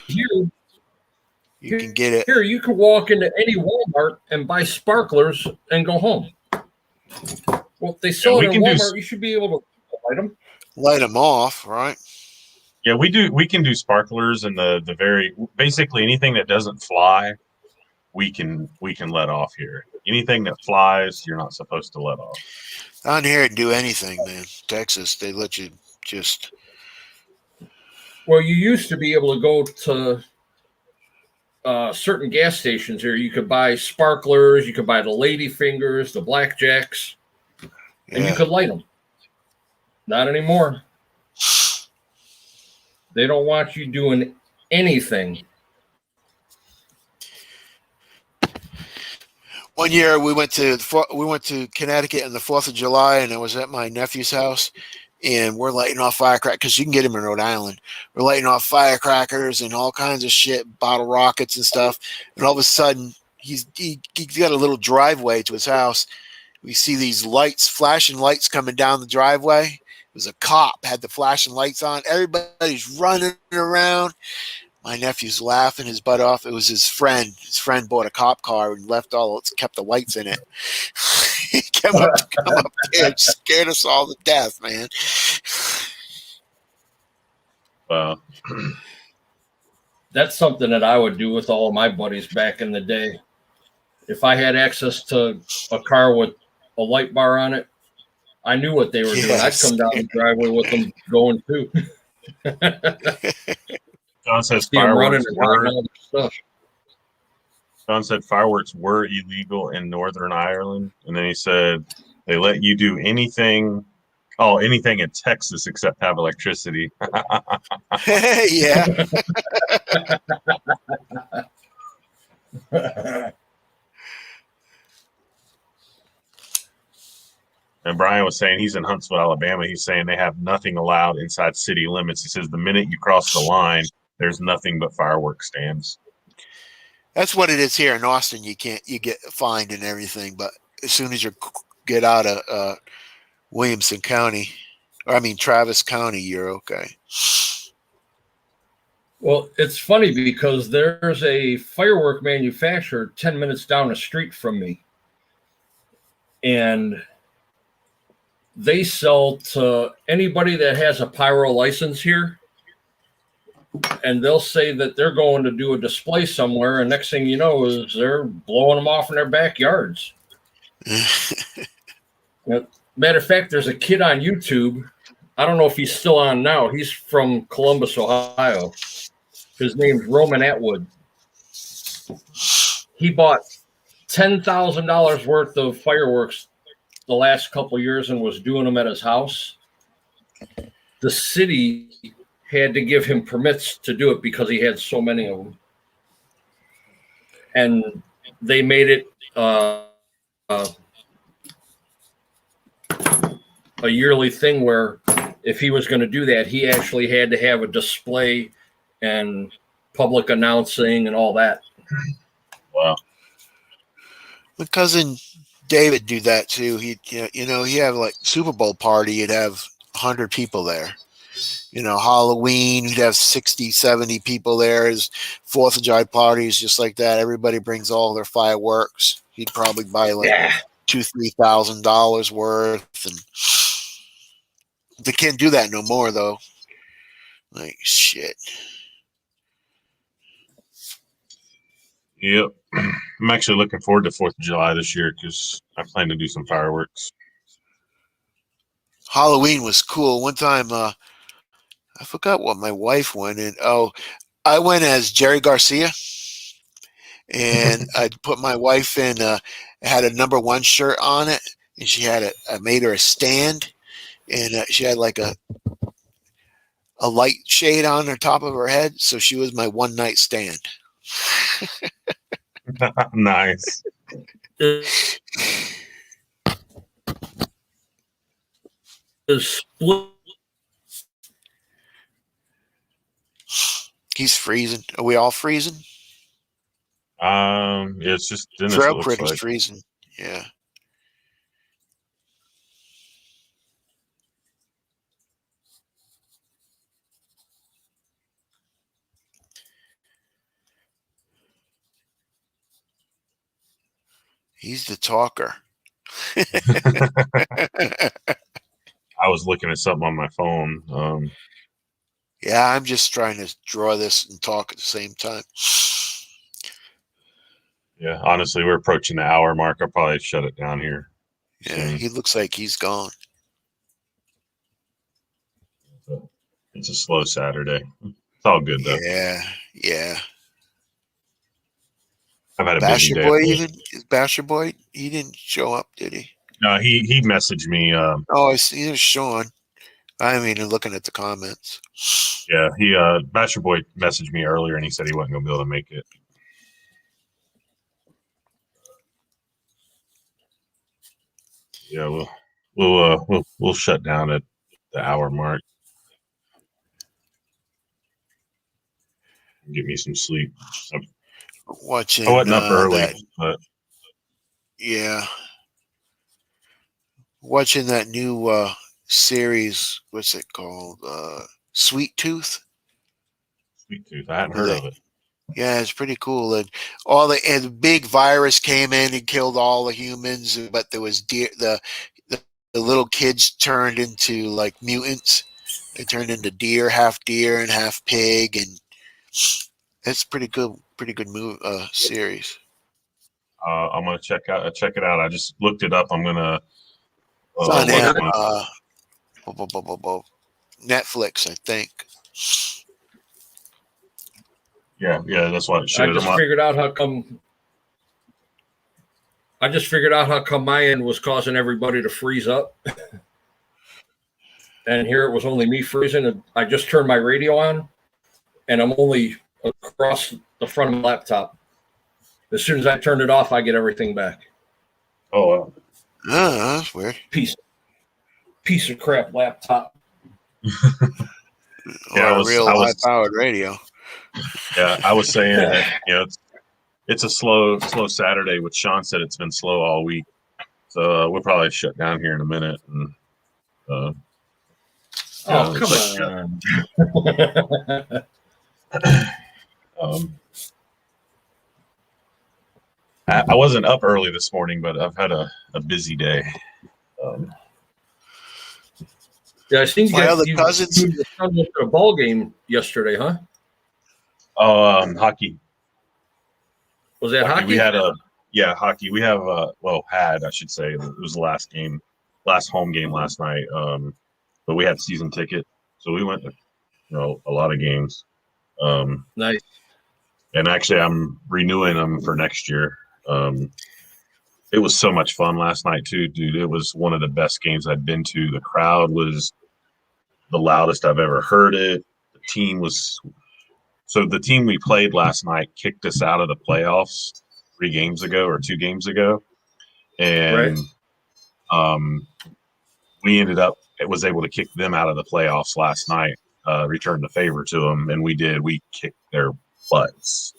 you can get it. Here, you can walk into any Walmart and buy sparklers and go home. Well, if they sell it in Walmart, you should be able to light them. Light them off, right? Yeah, we do. We can do sparklers and the very basically anything that doesn't fly, we can let off here. Anything that flies, you're not supposed to let off. Down here, do anything, man. Texas, they let you just. Well, you used to be able to go to certain gas stations here. You could buy sparklers, you could buy the lady fingers, the blackjacks, and you could light them. Not anymore. They don't want you doing anything. One year we went to Connecticut on the 4th of July, and I was at my nephew's house, and we're lighting off firecrackers because you can get them in Rhode Island. We're lighting off firecrackers and all kinds of shit, bottle rockets and stuff. And all of a sudden, he's got a little driveway to his house. We see these lights, flashing lights coming down the driveway. It was a cop, had the flashing lights on. Everybody's running around. My nephew's laughing his butt off. It was his friend. His friend bought a cop car and kept the lights in it. He come up there, scared us all to death, man. Wow. That's something that I would do with all of my buddies back in the day. If I had access to a car with a light bar on it, I knew what they were doing. I'd come down the driveway with them going too. John says John said fireworks were illegal in Northern Ireland, and then he said they let you do anything in Texas except have electricity. Yeah. And Brian was saying he's in Huntsville, Alabama. He's saying they have nothing allowed inside city limits. He says the minute you cross the line, there's nothing but fireworks stands. That's what it is here in Austin. You get fined and everything, but as soon as you get out of Williamson County, Travis County, you're okay. Well, it's funny because there's a firework manufacturer 10 minutes down the street from me. and they sell to anybody that has a pyro license here. And they'll say that they're going to do a display somewhere, and next thing you know is they're blowing them off in their backyards. Matter of fact, there's a kid on YouTube. I don't know if he's still on now. He's from Columbus, Ohio. His name's Roman Atwood. He bought $10,000 worth of fireworks the last couple of years and was doing them at his house. The city had to give him permits to do it because he had so many of them. And they made it a yearly thing where if he was going to do that, he actually had to have a display and public announcing and all that. Wow. My cousin David do that too. He'd have like Super Bowl party. You'd have 100 people there. Halloween, you'd have 60, 70 people there. His 4th of July parties, just like that. Everybody brings all their fireworks. He'd probably buy like $2,000-$3,000 worth. And they can't do that no more, though. Like, shit. Yep. I'm actually looking forward to 4th of July this year because I plan to do some fireworks. Halloween was cool. One time, I forgot what my wife went in. Oh, I went as Jerry Garcia, and I put my wife in. Had a #1 shirt on it, and I made her a stand, and she had like a light shade on the top of her head, so she was my one night stand. Nice. He's freezing. Are we all freezing? It's just Dennis. Trail Pretty's freezing. Yeah. He's the talker. I was looking at something on my phone. Yeah, I'm just trying to draw this and talk at the same time. Yeah, honestly, we're approaching the hour mark. I'll probably shut it down here. Yeah, he looks like he's gone. It's a slow Saturday. It's all good though. Yeah. I've had a busy day. Basherboi, he didn't show up, did he? No, he messaged me. I see. There's Sean. I mean, looking at the comments. Yeah, Basherboi messaged me earlier, and he said he wasn't going to be able to make it. Yeah, we'll shut down at the hour mark. Get me some sleep. Watching. I wasn't up early, but yeah, watching that new series. What's it called? Sweet Tooth. Sweet Tooth. I hadn't heard of it. Yeah, it's pretty cool. And the big virus came in and killed all the humans, but there was the little kids turned into like mutants. They turned into half deer and half pig, and it's pretty good movie series. I'm gonna check it out. I just looked it up. I'm gonna it's on Netflix, I think. Yeah, that's what it should. I just figured out how come my end was causing everybody to freeze up. And here it was only me freezing. And I just turned my radio on, and I'm only across the front of my laptop. As soon as I turn it off, I get everything back. Oh, wow. Oh, that's weird. Piece of crap laptop. Yeah, real high-powered radio. Yeah, I was saying that it's a slow Saturday. Which Sean said it's been slow all week, so we'll probably shut down here in a minute. And come on. I wasn't up early this morning, but I've had a busy day. Yeah, I seen My other you cousins. and your son went to a ball game yesterday, huh? Oh, hockey. Was that hockey? We had hockey. We have had, I should say, it was the last home game last night. But we had season ticket, so we went to a lot of games. Nice. And actually, I'm renewing them for next year. It was so much fun last night too, dude. It was one of the best games I've been to. The crowd was the loudest I've ever heard it. The team we played last night kicked us out of the playoffs 2 games ago, and we ended up was able to kick them out of the playoffs last night. Returned the favor to them, and we did. We kicked their butts.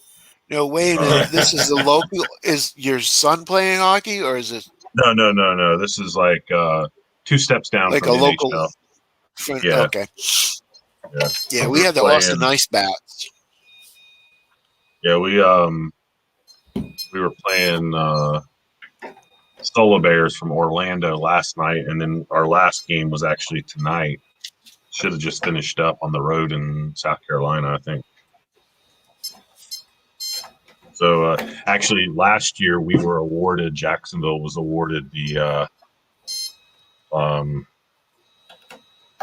No, wait a minute. This is the local. Is your son playing hockey, or is it? No. This is like 2 steps down Like from a local. NHL. Yeah. Okay. Yeah, we had the Austin Ice Bats. Yeah, we were playing Solar Bears from Orlando last night, and then our last game was actually tonight. Should have just finished up on the road in South Carolina, I think. So actually, last year Jacksonville was awarded the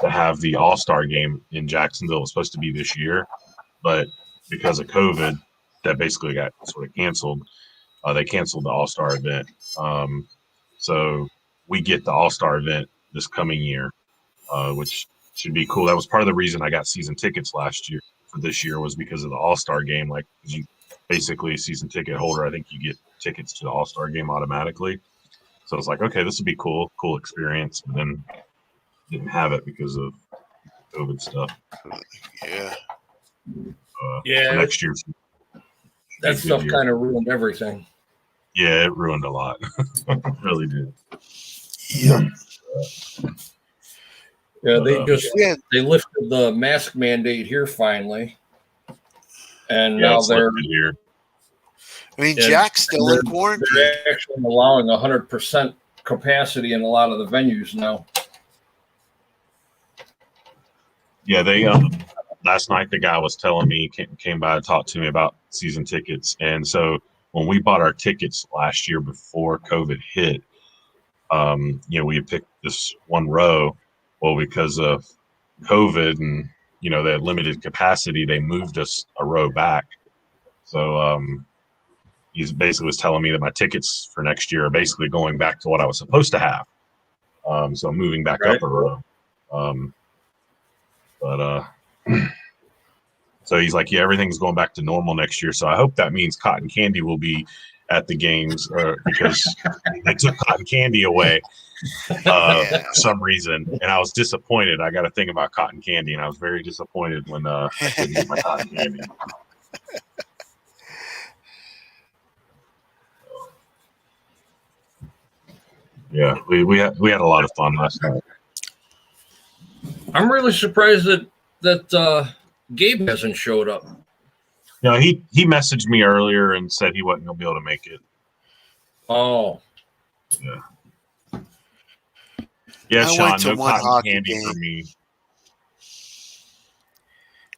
to have the All-Star game in Jacksonville. It was supposed to be this year, but because of COVID, that basically got sort of canceled. They canceled the All-Star event. So we get the All-Star event this coming year, which should be cool. That was part of the reason I got season tickets last year for this year was because of the All-Star game. Like, you basically a season ticket holder, I think you get tickets to the All-Star game automatically. So it's like, okay, this would be cool experience. But then didn't have it because of COVID stuff. Yeah. Next year. That stuff kind of ruined everything. Yeah, it ruined a lot. It really did. Yeah. Yeah, they lifted the mask mandate here finally, and now they're here. I mean, Jack's still in quarantine. They're actually allowing 100% capacity in a lot of the venues now. Yeah, they last night the guy was telling me, came by and talked to me about season tickets, and so when we bought our tickets last year before COVID hit, we had picked this one row. Well, because of COVID and they had limited capacity, they moved us a row back. So he basically was telling me that my tickets for next year are basically going back to what I was supposed to have. So I'm moving back up a row. So he's like, yeah, everything's going back to normal next year. So I hope that means cotton candy will be at the games because they took cotton candy away for some reason. And I was disappointed. I got to think about cotton candy, and I was very disappointed when I couldn't get my cotton candy. Yeah, we had a lot of fun last night. I'm really surprised that Gabe hasn't showed up. He messaged me earlier and said he wasn't going to be able to make it. Oh. Yeah. Yeah, Sean, no cotton candy for me.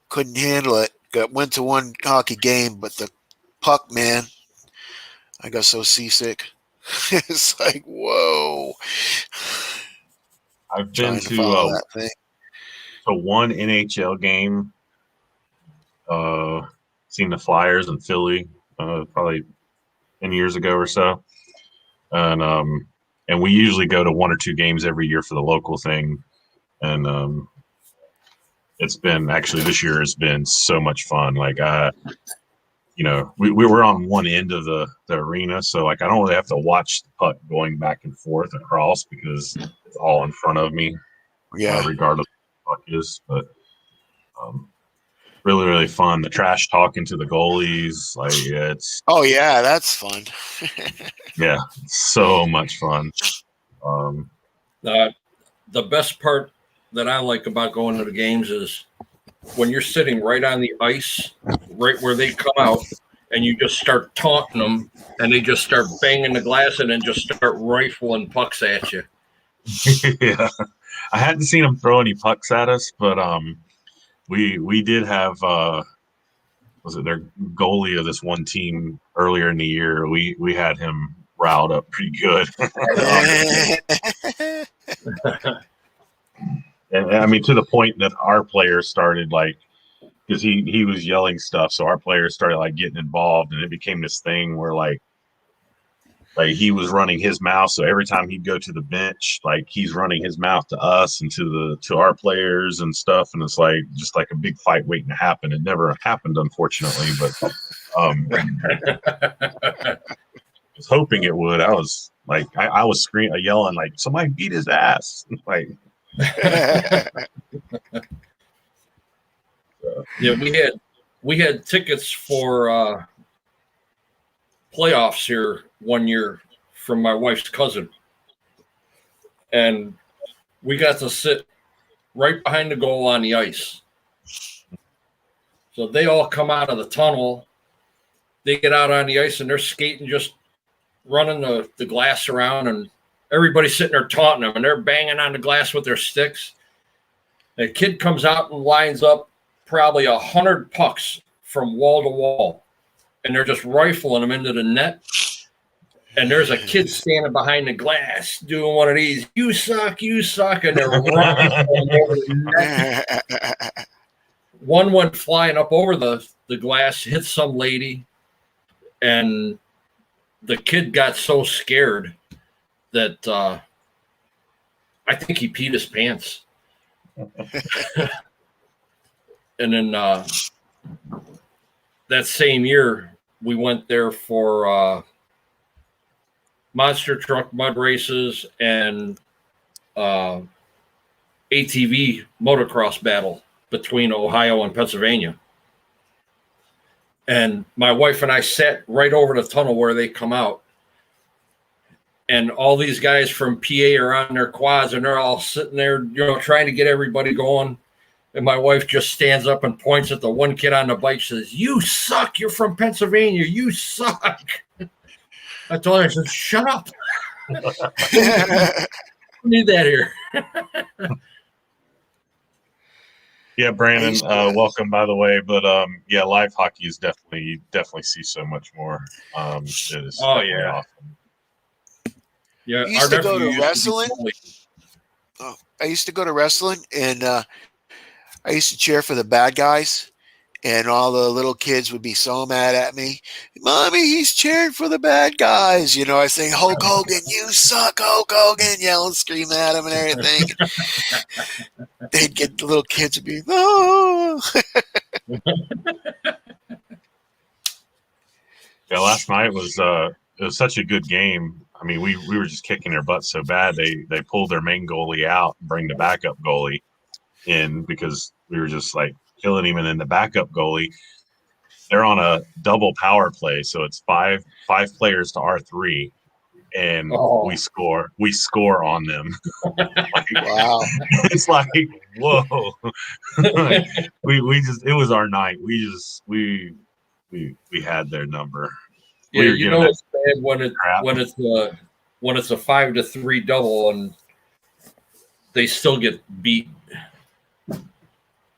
Couldn't handle it. Went to one hockey game, but the puck, man, I got so seasick. It's like, whoa. I've been to one NHL game. Seen the Flyers in Philly probably 10 years ago or so, and we usually go to 1 or 2 games every year for the local thing, and it's been actually this year has been so much fun. Like we were on one end of the arena, so like I don't really have to watch the puck going back and forth across because it's all in front of me. Yeah, regardless of what the puck is, but really, really fun. The trash talking to the goalies, like it's. Oh yeah, that's fun. Yeah, so much fun. The best part that I like about going to the games is when you're sitting right on the ice, right where they come out, and you just start taunting them, and they just start banging the glass and then just start rifling pucks at you. Yeah, I hadn't seen him throw any pucks at us, but we did have was it their goalie of this one team earlier in the year? We had him riled up pretty good. And I mean, to the point that our players started like, because he was yelling stuff, so our players started like getting involved, and it became this thing where like he was running his mouth, so every time he'd go to the bench, like he's running his mouth to us and to our players and stuff, and it's like just like a big fight waiting to happen. It never happened, unfortunately, but I was hoping it would. I was like, I was screaming, yelling like, somebody beat his ass, like. Yeah, we had tickets for playoffs here one year from my wife's cousin, and we got to sit right behind the goal on the ice. So they all come out of the tunnel, they get out on the ice, and they're skating, just running the glass around, and everybody's sitting there taunting them, and they're banging on the glass with their sticks. A kid comes out and lines up probably 100 pucks from wall to wall, and they're just rifling them into the net. And there's a kid standing behind the glass doing one of these, you suck, and they're running over the net. One went flying up over the glass, hit some lady, and the kid got so scared that I think he peed his pants. And then that same year, we went there for monster truck mud races and ATV motocross battle between Ohio and Pennsylvania. And my wife and I sat right over the tunnel where they come out. And all these guys from PA are on their quads, and they're all sitting there, trying to get everybody going. And my wife just stands up and points at the one kid on the bike, says, "You suck. You're from Pennsylvania. You suck." I told her, I said, "Shut up." We need that here. Yeah, Brandon, welcome, by the way. But yeah, live hockey is definitely see so much more. It is awesome. I Yeah, used to go to wrestling. I used to go to wrestling, and I used to cheer for the bad guys, and all the little kids would be so mad at me. "Mommy, he's cheering for the bad guys." I say, "Hulk Hogan, you suck, Hulk Hogan," yell and scream at him and everything. They'd get the little kids to be, "Oh." Yeah, last night was it was such a good game. I mean, we were just kicking their butts so bad they pulled their main goalie out and bring the backup goalie in because we were just like killing him. And then the backup goalie, they're on a double power play, so it's five players to our 3, and we score on them. Wow. It's like, whoa. Like, we just, it was our night. We had their number. Yeah, it's bad when it's a 5-3 double and they still get beat.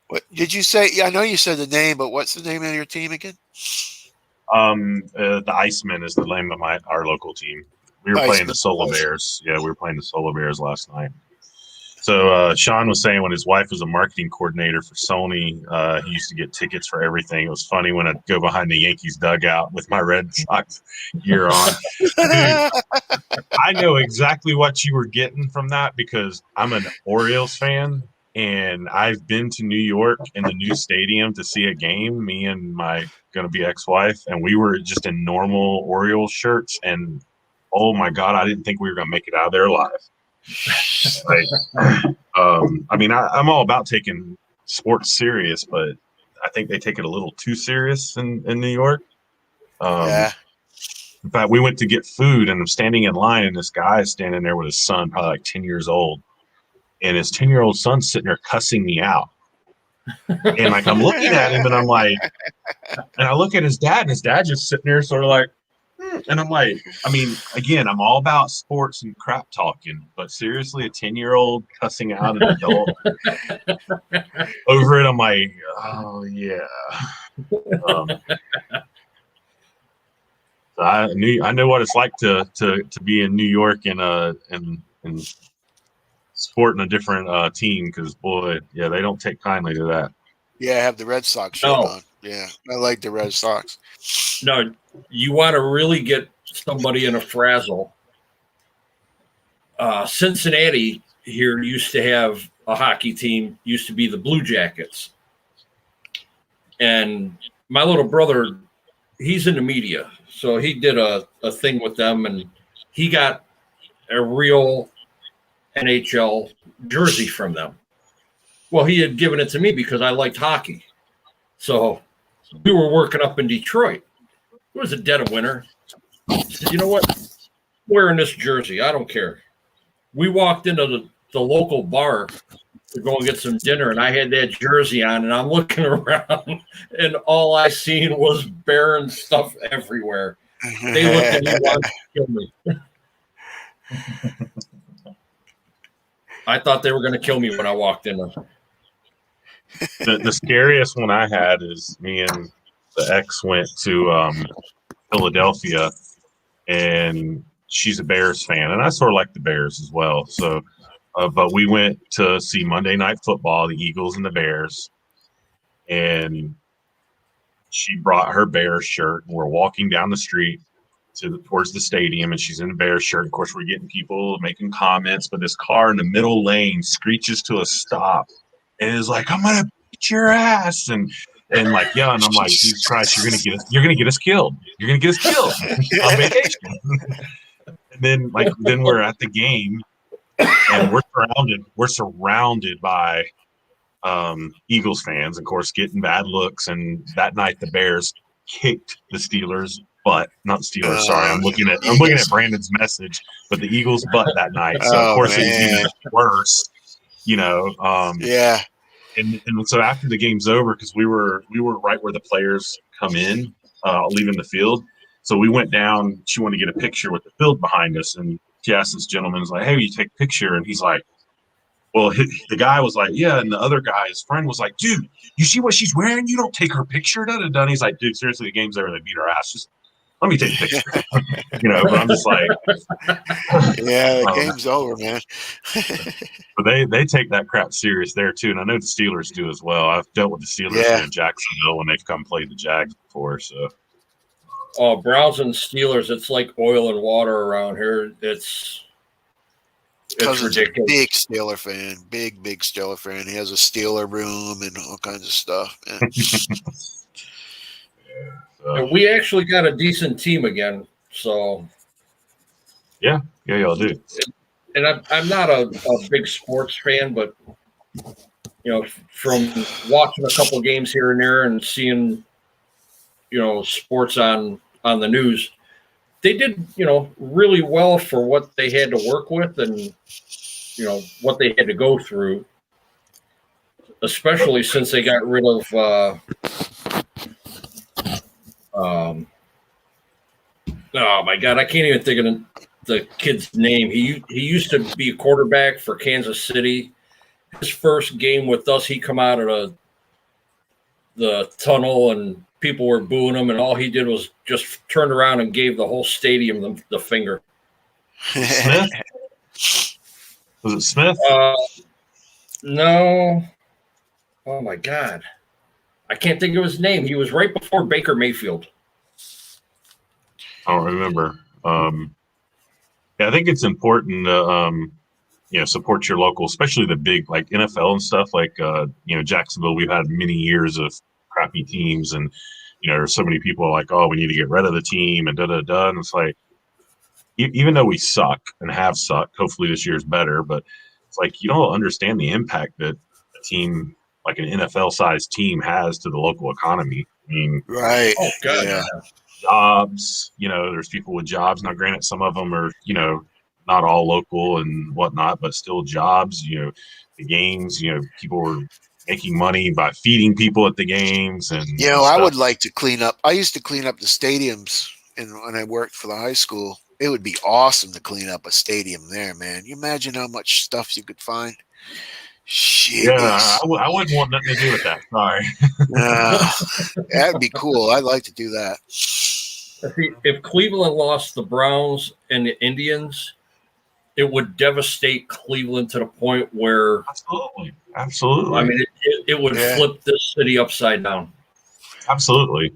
What did you say? Yeah, I know you said the name, but what's the name of your team again? The Icemen is the name of our local team. We were playing the Solar Bears. Yeah, we were playing the Solar Bears last night. So Sean was saying when his wife was a marketing coordinator for Sony, he used to get tickets for everything. It was funny when I'd go behind the Yankees dugout with my Red Sox gear on. Dude, I know exactly what you were getting from that because I'm an Orioles fan, and I've been to New York in the new stadium to see a game, me and my going-to-be ex-wife, and we were just in normal Orioles shirts, and oh my God, I didn't think we were going to make it out of there alive. I mean, I'm all about taking sports serious, but I think they take it a little too serious in New York. Yeah. In fact, we went to get food, and I'm standing in line, and this guy is standing there with his son, probably like 10 years old, and his 10-year-old son's sitting there cussing me out. And like I'm looking at him, and I'm like, and I look at his dad, and his dad just sitting there, sort of like, and I'm like, I mean, again, I'm all about sports and crap talking, but seriously, a 10-year-old cussing out an adult over it, I'm like, oh yeah. So I knew what it's like to be in New York and supporting a different team, because boy, yeah, they don't take kindly to that. Yeah, I have the Red Sox shirt on. Yeah, I like the Red Sox. No, you want to really get somebody in a frazzle. Cincinnati here used to have a hockey team, used to be the Blue Jackets. And my little brother, he's in the media. So he did a thing with them, and he got a real NHL jersey from them. Well, he had given it to me because I liked hockey. So we were working up in Detroit. It was the dead of winter. I said, you know what? I'm wearing this jersey. I don't care. We walked into the local bar to go and get some dinner, and I had that jersey on, and I'm looking around, and all I seen was barren stuff everywhere. They looked at me and wanted to kill me. I thought they were going to kill me when I walked in. The scariest one I had is me and the ex went to Philadelphia, and she's a Bears fan, and I sort of like the Bears as well. So, but we went to see Monday Night Football, the Eagles and the Bears, and she brought her Bears shirt, and we're walking down the street towards the stadium, and she's in a Bears shirt. Of course, we're getting people making comments, but this car in the middle lane screeches to a stop and is like, "I'm gonna beat your ass," and like, yeah, and I'm like, Jesus Christ, you're gonna get us killed. You're gonna get us killed on vacation. And then we're at the game, and we're surrounded by Eagles fans, of course, getting bad looks. And that night the Bears kicked the Steelers butt. Not the Steelers, sorry. I'm looking at Brandon's message, but the Eagles butt that night. So of course it was even worse, you know. Yeah. And so after the game's over, because we were right where the players come in, leaving the field. So we went down. She wanted to get a picture with the field behind us, and she asked this gentleman, was like, "Hey, will you take a picture?" And he's like, well, the guy was like, "Yeah," and the other guy, his friend, was like, "Dude, you see what she's wearing? You don't take her picture." Da, da, da. And he's like, "Dude, seriously, the game's over. They beat our ass. Just let me take a picture." You know, but I'm just like, yeah, the game's over, man. But they take that crap serious there too, and I know the Steelers do as well. I've dealt with the Steelers here in Jacksonville when they've come play the Jags before. So, Browns and Steelers, it's like oil and water around here. It's ridiculous. A big Steeler fan, big Steeler fan. He has a Steeler room and all kinds of stuff. Yeah. And we actually got a decent team again. So yeah, y'all do. And I'm not a big sports fan, but you know, from watching a couple games here and there and seeing, you know, sports on the news, they did, you know, really well for what they had to work with and, you know, what they had to go through, especially since they got rid of oh my God, I can't even think of the kid's name. He used to be a quarterback for Kansas City. His first game with us, he come out of the tunnel and people were booing him, and all he did was just turned around and gave the whole stadium the finger. Smith? Was it Smith? No. Oh my God, I can't think of his name. He was right before Baker Mayfield. I don't remember. Yeah, I think it's important to you know, support your local, especially the big like NFL and stuff. Like you know, Jacksonville, we've had many years of crappy teams, and you know, there's so many people like, oh, we need to get rid of the team and da da da. And it's like, even though we suck and have sucked, hopefully this year's better. But it's like you don't understand the impact that a team like an NFL-sized team has to the local economy. I mean, right? Oh God, yeah. Jobs, you know, there's people with jobs. Now, granted, some of them are, you know, not all local and whatnot, but still jobs. You know, the games, you know, people were making money by feeding people at the games and I would like to clean up. I used to clean up the stadiums, and when I worked for the high school, it would be awesome to clean up a stadium there, man. You imagine how much stuff you could find. Jeez. Yeah, I wouldn't want nothing to do with that. Sorry. That'd be cool. I'd like to do that. If Cleveland lost the Browns and the Indians, it would devastate Cleveland to the point where Absolutely. I mean, it would flip this city upside down. Absolutely.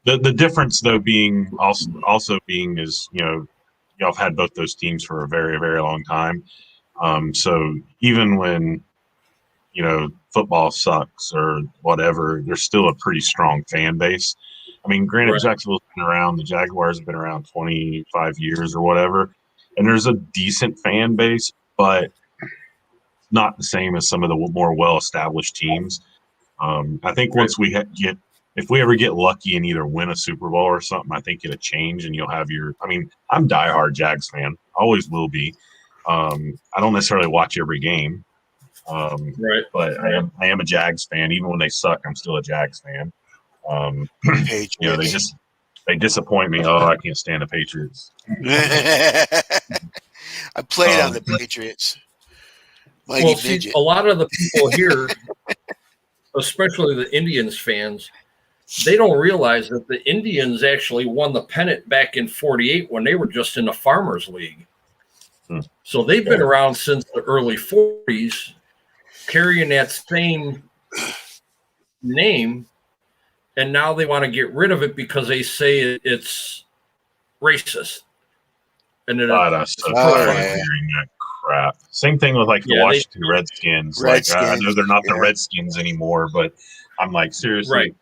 The difference, though, being also being is y'all have had both those teams for a very, very long time. So even when football sucks or whatever, there's still a pretty strong fan base. I mean, granted, Right. Jacksonville's been around, the Jaguars have been around 25 years or whatever, and there's a decent fan base, but not the same as some of the more well-established teams. I think once we if we ever get lucky and either win a Super Bowl or something, I think it'll change and you'll have I'm a diehard Jags fan, always will be. I don't necessarily watch every game, Right. but I am a Jags fan. Even when they suck, I'm still a Jags fan. They disappoint me. Oh, I can't stand the Patriots. I played on the Patriots. See, a lot of the people here, especially the Indians fans, they don't realize that the Indians actually won the pennant back in '48 when they were just in the Farmers League. So they've been around since the early '40s, carrying that same name, and now they want to get rid of it because they say it's racist. And I'm so tired of hearing that crap. Same thing with the Washington Redskins. I know they're not the Redskins anymore, but I'm like, seriously,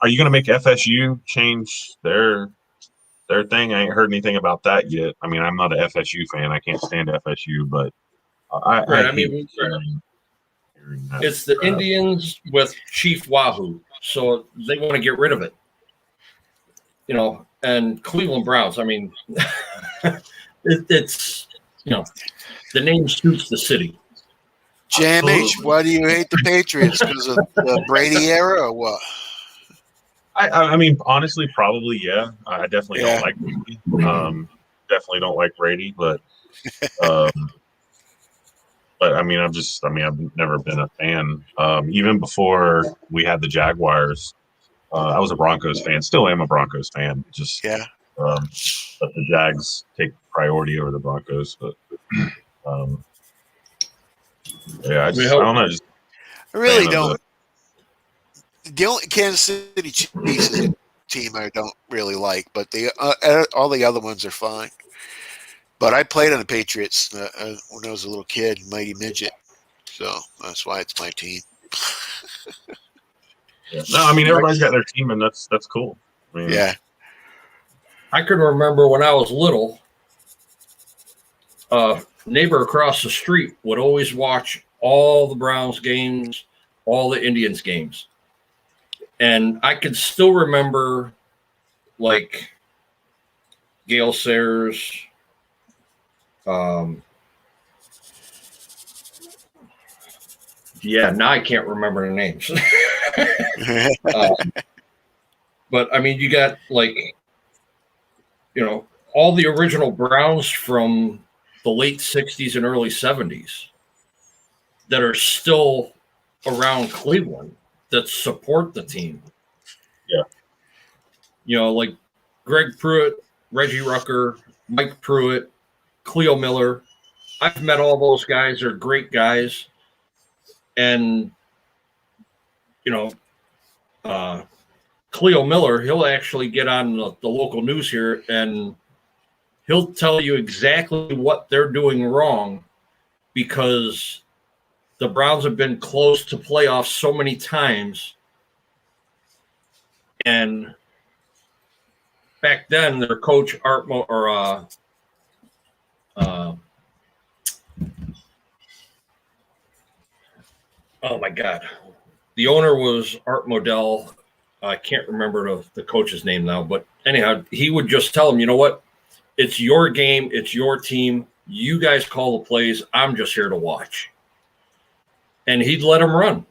are you going to make FSU change their thing? I ain't heard anything about that yet. I mean, I'm not an FSU fan. I can't stand FSU, but it's the Indians with Chief Wahoo, so they want to get rid of it. And Cleveland Browns. I mean, it's the name suits the city. JMH, why do you hate the Patriots? Because of the Brady era or what? I mean, honestly, probably, yeah. I definitely don't like Brady. Definitely don't like Brady, but I mean, I've never been a fan. Even before we had the Jaguars, I was a Broncos fan. Still am a Broncos fan. But the Jags take priority over the Broncos. But I don't know. I really don't. The only Kansas City Chiefs is a team I don't really like, but all the other ones are fine. But I played on the Patriots when I was a little kid, mighty midget. So that's why it's my team. No, I mean, everybody's got their team, and that's cool. I mean, I can remember when I was little, neighbor across the street would always watch all the Browns games, all the Indians games. And I could still remember, Gale Sayers, now I can't remember the names. But I mean, you got all the original Browns from the late '60s and early '70s that are still around Cleveland that support the team. Yeah. Like Greg Pruitt, Reggie Rucker, Mike Pruitt, Cleo Miller. I've met all those guys. They're great guys. And, Cleo Miller, he'll actually get on the local news here and he'll tell you exactly what they're doing wrong because the Browns have been close to playoffs so many times. And back then, their coach, oh my God. The owner was Art Modell. I can't remember the coach's name now, but anyhow, he would just tell him, you know what? It's your game. It's your team. You guys call the plays. I'm just here to watch. And he'd let him run.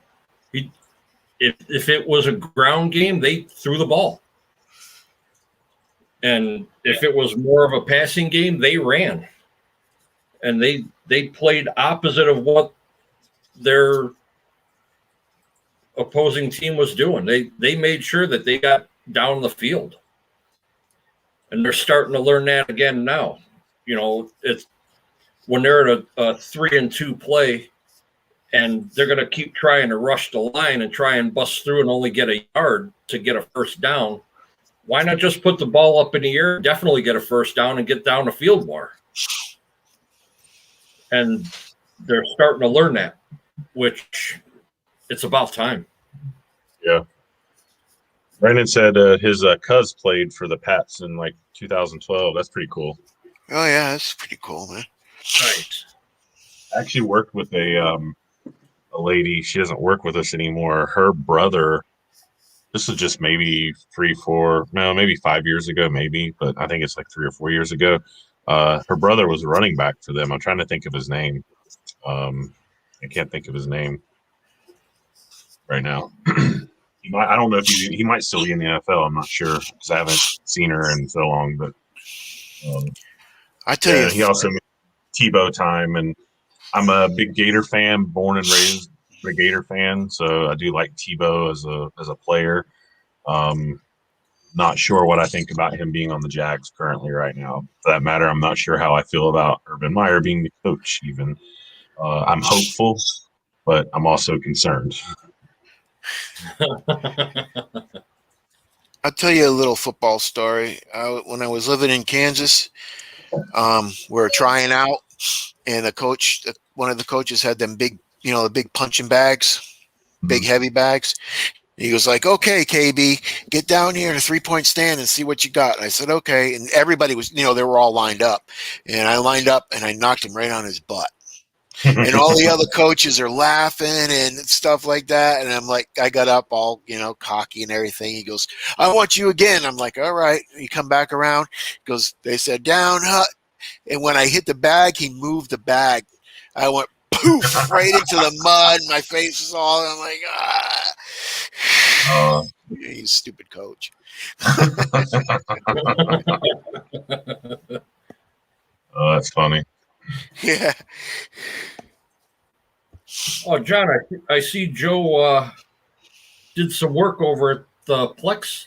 if it was a ground game, they threw the ball. And if it was more of a passing game, they ran. And they played opposite of what their opposing team was doing. They made sure that they got down the field. And they're starting to learn that again now. You know, it's when they're at a 3-2 play and they're going to keep trying to rush the line and try and bust through and only get a yard to get a first down. Why not just put the ball up in the air, definitely get a first down and get down the field more? And they're starting to learn that, which it's about time. Yeah. Brandon said his cuz played for the Pats in like 2012. That's pretty cool. Oh yeah, that's pretty cool, man. Right. I actually worked with a lady. She doesn't work with us anymore. Her brother. This is just maybe 5 years ago, maybe, but I think it's like 3 or 4 years ago. Her brother was a running back for them. I'm trying to think of his name. I can't think of his name right now. I don't know if he might still be in the NFL. I'm not sure because I haven't seen her in so long. But I tell you, he also made Tebow time, and I'm a big Gator fan, born and raised a Gator fan, so I do like Tebow as a player. Not sure what I think about him being on the Jags currently right now. For that matter, I'm not sure how I feel about Urban Meyer being the coach. Even I'm hopeful, but I'm also concerned. I'll tell you a little football story. When I was living in Kansas, we were trying out, and one of the coaches had them big, the big punching bags, big heavy bags. He was like, "Okay, KB, get down here in a 3-point stand and see what you got." And I said, "Okay." And everybody was, they were all lined up, and I lined up and I knocked him right on his butt. And all the other coaches are laughing and stuff like that. And I'm like, I got up all, cocky and everything. He goes, "I want you again." I'm like, "All right." You come back around. He goes, "They said down, Hut." And when I hit the bag, he moved the bag. I went poof right into the mud. My face was all, I'm like, he's a stupid coach. Oh, that's funny. Yeah. Oh, John, I see Joe did some work over at the Plex.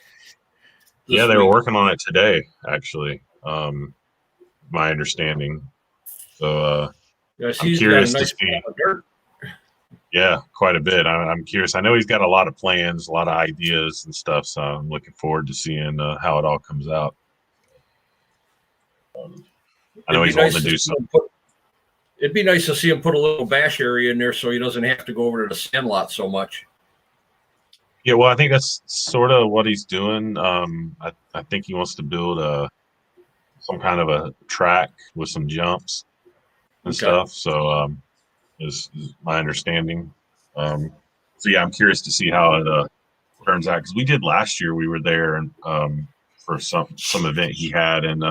Yeah, they were working on it today, actually. My understanding. So I'm curious to see. Yeah, quite a bit. I'm curious. I know he's got a lot of plans, a lot of ideas and stuff. So I'm looking forward to seeing how it all comes out. I know he's wanting to do something. It'd be nice to see him put a little bash area in there so he doesn't have to go over to the sandlot so much. Yeah, well, I think that's sort of what he's doing. I think he wants to build some kind of a track with some jumps and stuff. So is my understanding. So yeah, I'm curious to see how it turns out because we did last year. We were there and for some event he had, and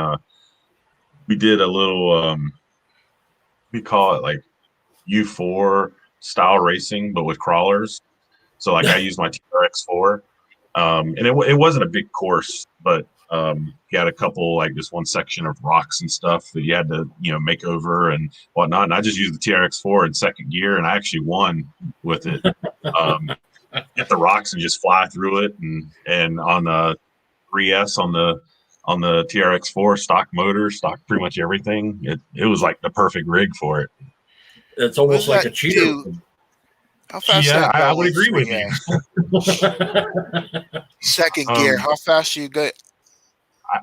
we did a little. We call it like U4 style racing, but with crawlers. So like I used my TRX4, and it wasn't a big course, but he had a couple like this one section of rocks and stuff that you had to make over and whatnot. And I just used the TRX4 in second gear, and I actually won with it. Hit the rocks and just fly through it, and on the 3S on the TRX4 stock motor, stock pretty much everything. It was like the perfect rig for it. It's almost like a cheater. How fast? Yeah, I would agree with you. Second gear, how fast do you go?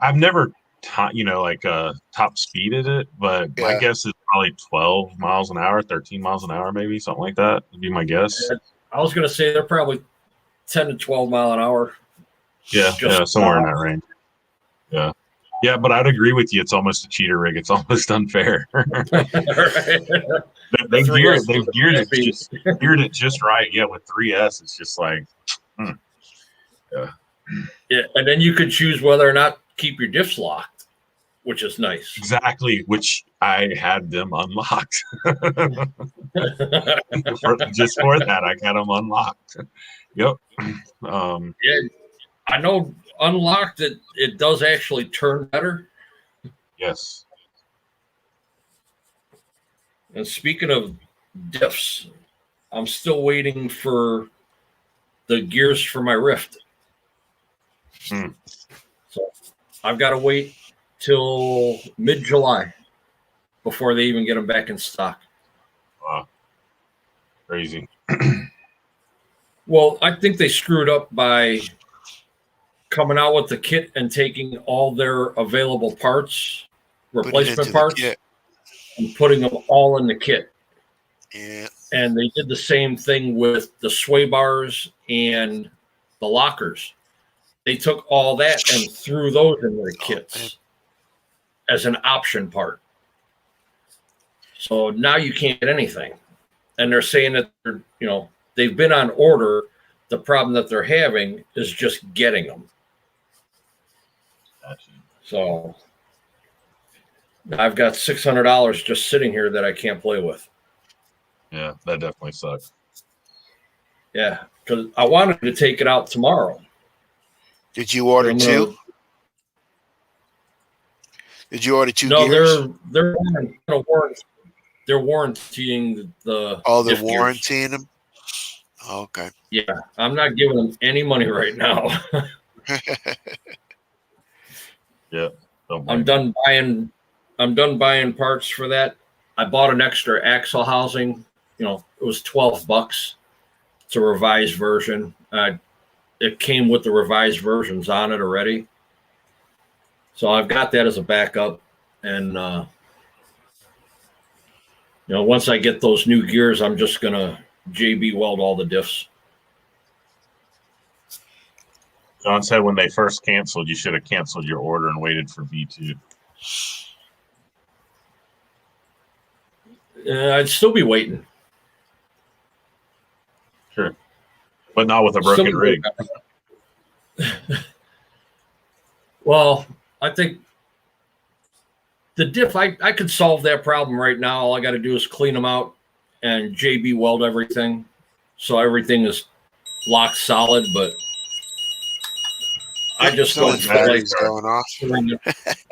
I've never top speeded it, but my guess is probably 12 miles an hour, 13 miles an hour, maybe something like that would be my guess. I was going to say they're probably 10 to 12 mile an hour. Yeah, somewhere in that range. Yeah, but I'd agree with you. It's almost a cheater rig. It's almost unfair. They've geared it just right. Yeah, with 3S, it's just like, yeah. And then you could choose whether or not keep your diffs locked. which is nice. Exactly, which I had them unlocked. Just for that, I got them unlocked. Yep. Yeah, I know unlocked it does actually turn better. Yes. And speaking of diffs, I'm still waiting for the gears for my Rift. Hmm. So I've got to wait till mid-July before they even get them back in stock. Wow. Crazy. Well, I think they screwed up by coming out with the kit and taking all their available parts, replacement parts, and putting them all in the kit. Yeah. And they did the same thing with the sway bars and the lockers. They took all that and threw those in their kits as an option part. So now you can't get anything. And they're saying that they've been on order. The problem that they're having is just getting them. Gotcha. So I've got $600 just sitting here that I can't play with. Yeah, that definitely sucks. Yeah, because I wanted to take it out tomorrow. Did you order two? Did you order two gears? No, they're warrantying the. Oh, they're warrantying them. Oh, okay. Yeah, I'm not giving them any money right now. Yeah, I'm done buying parts for that. I bought an extra axle housing. It was $12. It's a revised version. It came with the revised versions on it already. So I've got that as a backup. And, once I get those new gears, I'm just going to JB weld all the diffs. John said when they first canceled, you should have canceled your order and waited for V2. I'd still be waiting. Sure. But not with a broken rig. Well, I think the diff, I could solve that problem right now. All I got to do is clean them out and JB weld everything. So everything is locked solid, but I just don't feel like going off.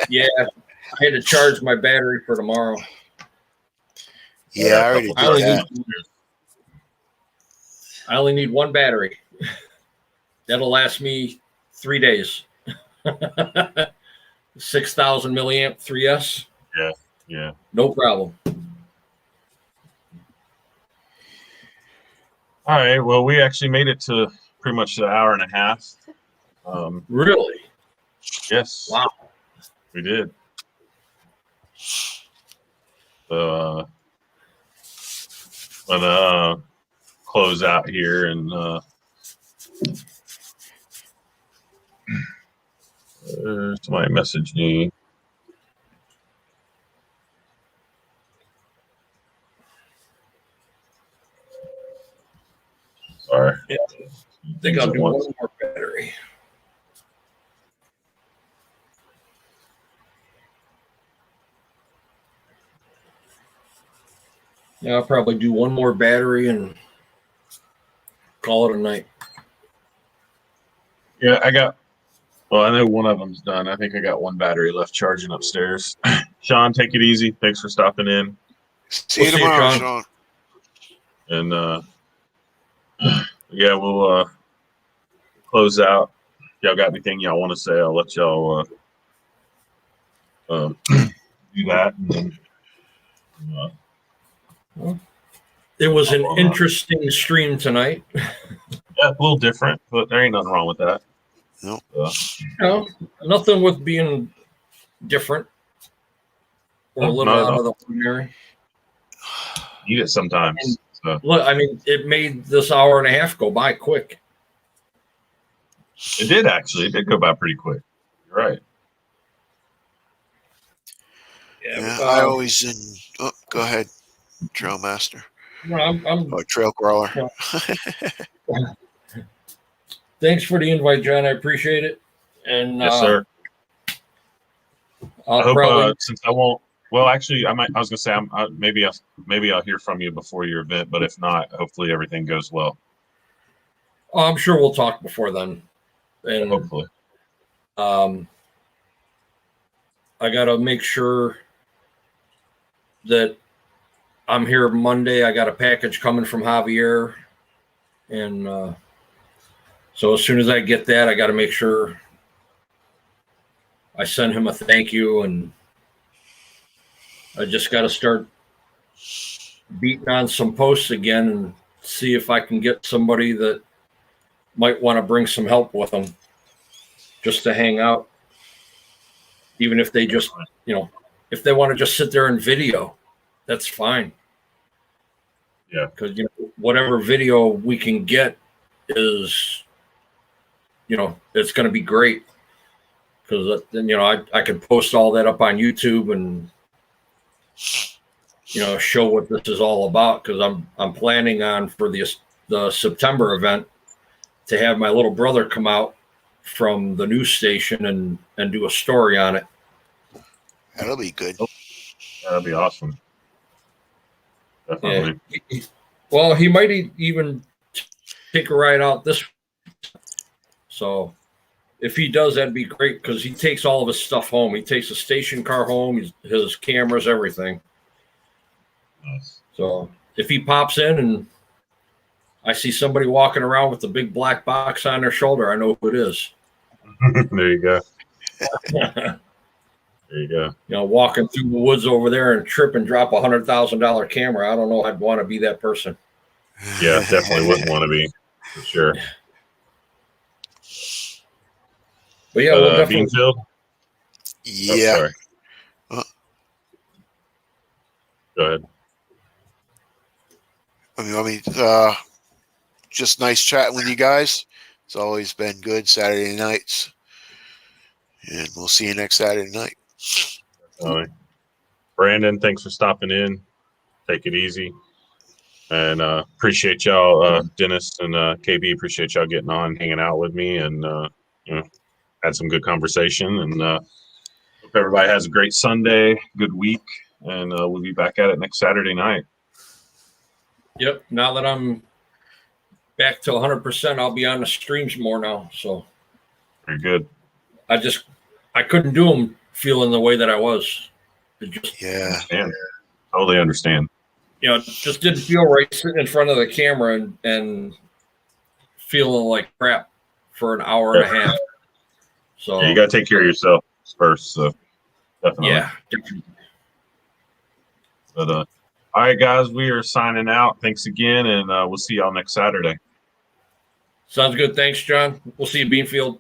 Yeah, I had to charge my battery for tomorrow. Yeah, I already did that. I only need one battery. That'll last me 3 days. 6,000 milliamp 3S. Yeah. No problem. All right. Well, we actually made it to pretty much an hour and a half. Really? Yes. Wow. We did. So, close out here and somebody messaged me. Sorry. Yeah. I think I'll do one more battery. Yeah, I'll probably do one more battery and call it a night. Yeah, I know one of them's done. I think I got one battery left charging upstairs. Sean, take it easy. Thanks for stopping in. See you tomorrow, Sean. And yeah, we'll close out. If y'all got anything y'all want to say, I'll let y'all do that. And then, it was an interesting stream tonight. Yeah, a little different, but there ain't nothing wrong with that. No. No, nothing with being different or a little out of the ordinary. Need it sometimes. So. Look, I mean, it made this hour and a half go by quick. It did actually. It did go by pretty quick. You're right. Yeah, I always go ahead, Trail Master. No, I'm Trail Crawler. Thanks for the invite, John. I appreciate it. And yes, sir. I hope probably. since I won't. Well, actually, I might. I was gonna say maybe I'll hear from you before your event, but if not, hopefully everything goes well. I'm sure we'll talk before then. And Hopefully, I gotta make sure that I'm here Monday. I got a package coming from Javier, and so as soon as I get that, I got to make sure I send him a thank you, and I just got to start beating on some posts again and see if I can get somebody that might want to bring some help with them just to hang out, even if they just, if they want to just sit there and video, that's fine. Yeah, because whatever video we can get is, it's going to be great, because then I can post all that up on YouTube and show what this is all about, because I'm planning on for the September event to have my little brother come out from the news station and do a story on it. That'll be good. that'd be awesome. Definitely. Yeah. Well, he might even take a ride out this. So if he does, that'd be great, because he takes all of his stuff home. He takes a station car home, his cameras, everything. Nice. So if he pops in and I see somebody walking around with the big black box on their shoulder, I know who it is. There you go. There you go. Walking through the woods over there and trip and drop $100,000 camera. I don't know. I'd want to be that person. Yeah, definitely wouldn't want to be, for sure. But yeah, we'll definitely. Beanfield? Yeah. Oh, go ahead. I mean, just nice chatting with you guys. It's always been good Saturday nights. And we'll see you next Saturday night. Brandon, thanks for stopping in. Take it easy. And appreciate y'all, Dennis and KB, appreciate y'all getting on, hanging out with me, and had some good conversation. And hope everybody has a great Sunday, good week, and we'll be back at it next Saturday night. Yep. Now that I'm back to 100%, I'll be on the streams more now. So very good. I couldn't do them feeling the way that I was. Totally understand. It just didn't feel right sitting in front of the camera and feeling like crap for an hour and a half. So you got to take care of yourself first. So definitely. Yeah. But all right, guys, we are signing out. Thanks again, and we'll see y'all next Saturday. Sounds good. Thanks, John. We'll see you, Beanfield.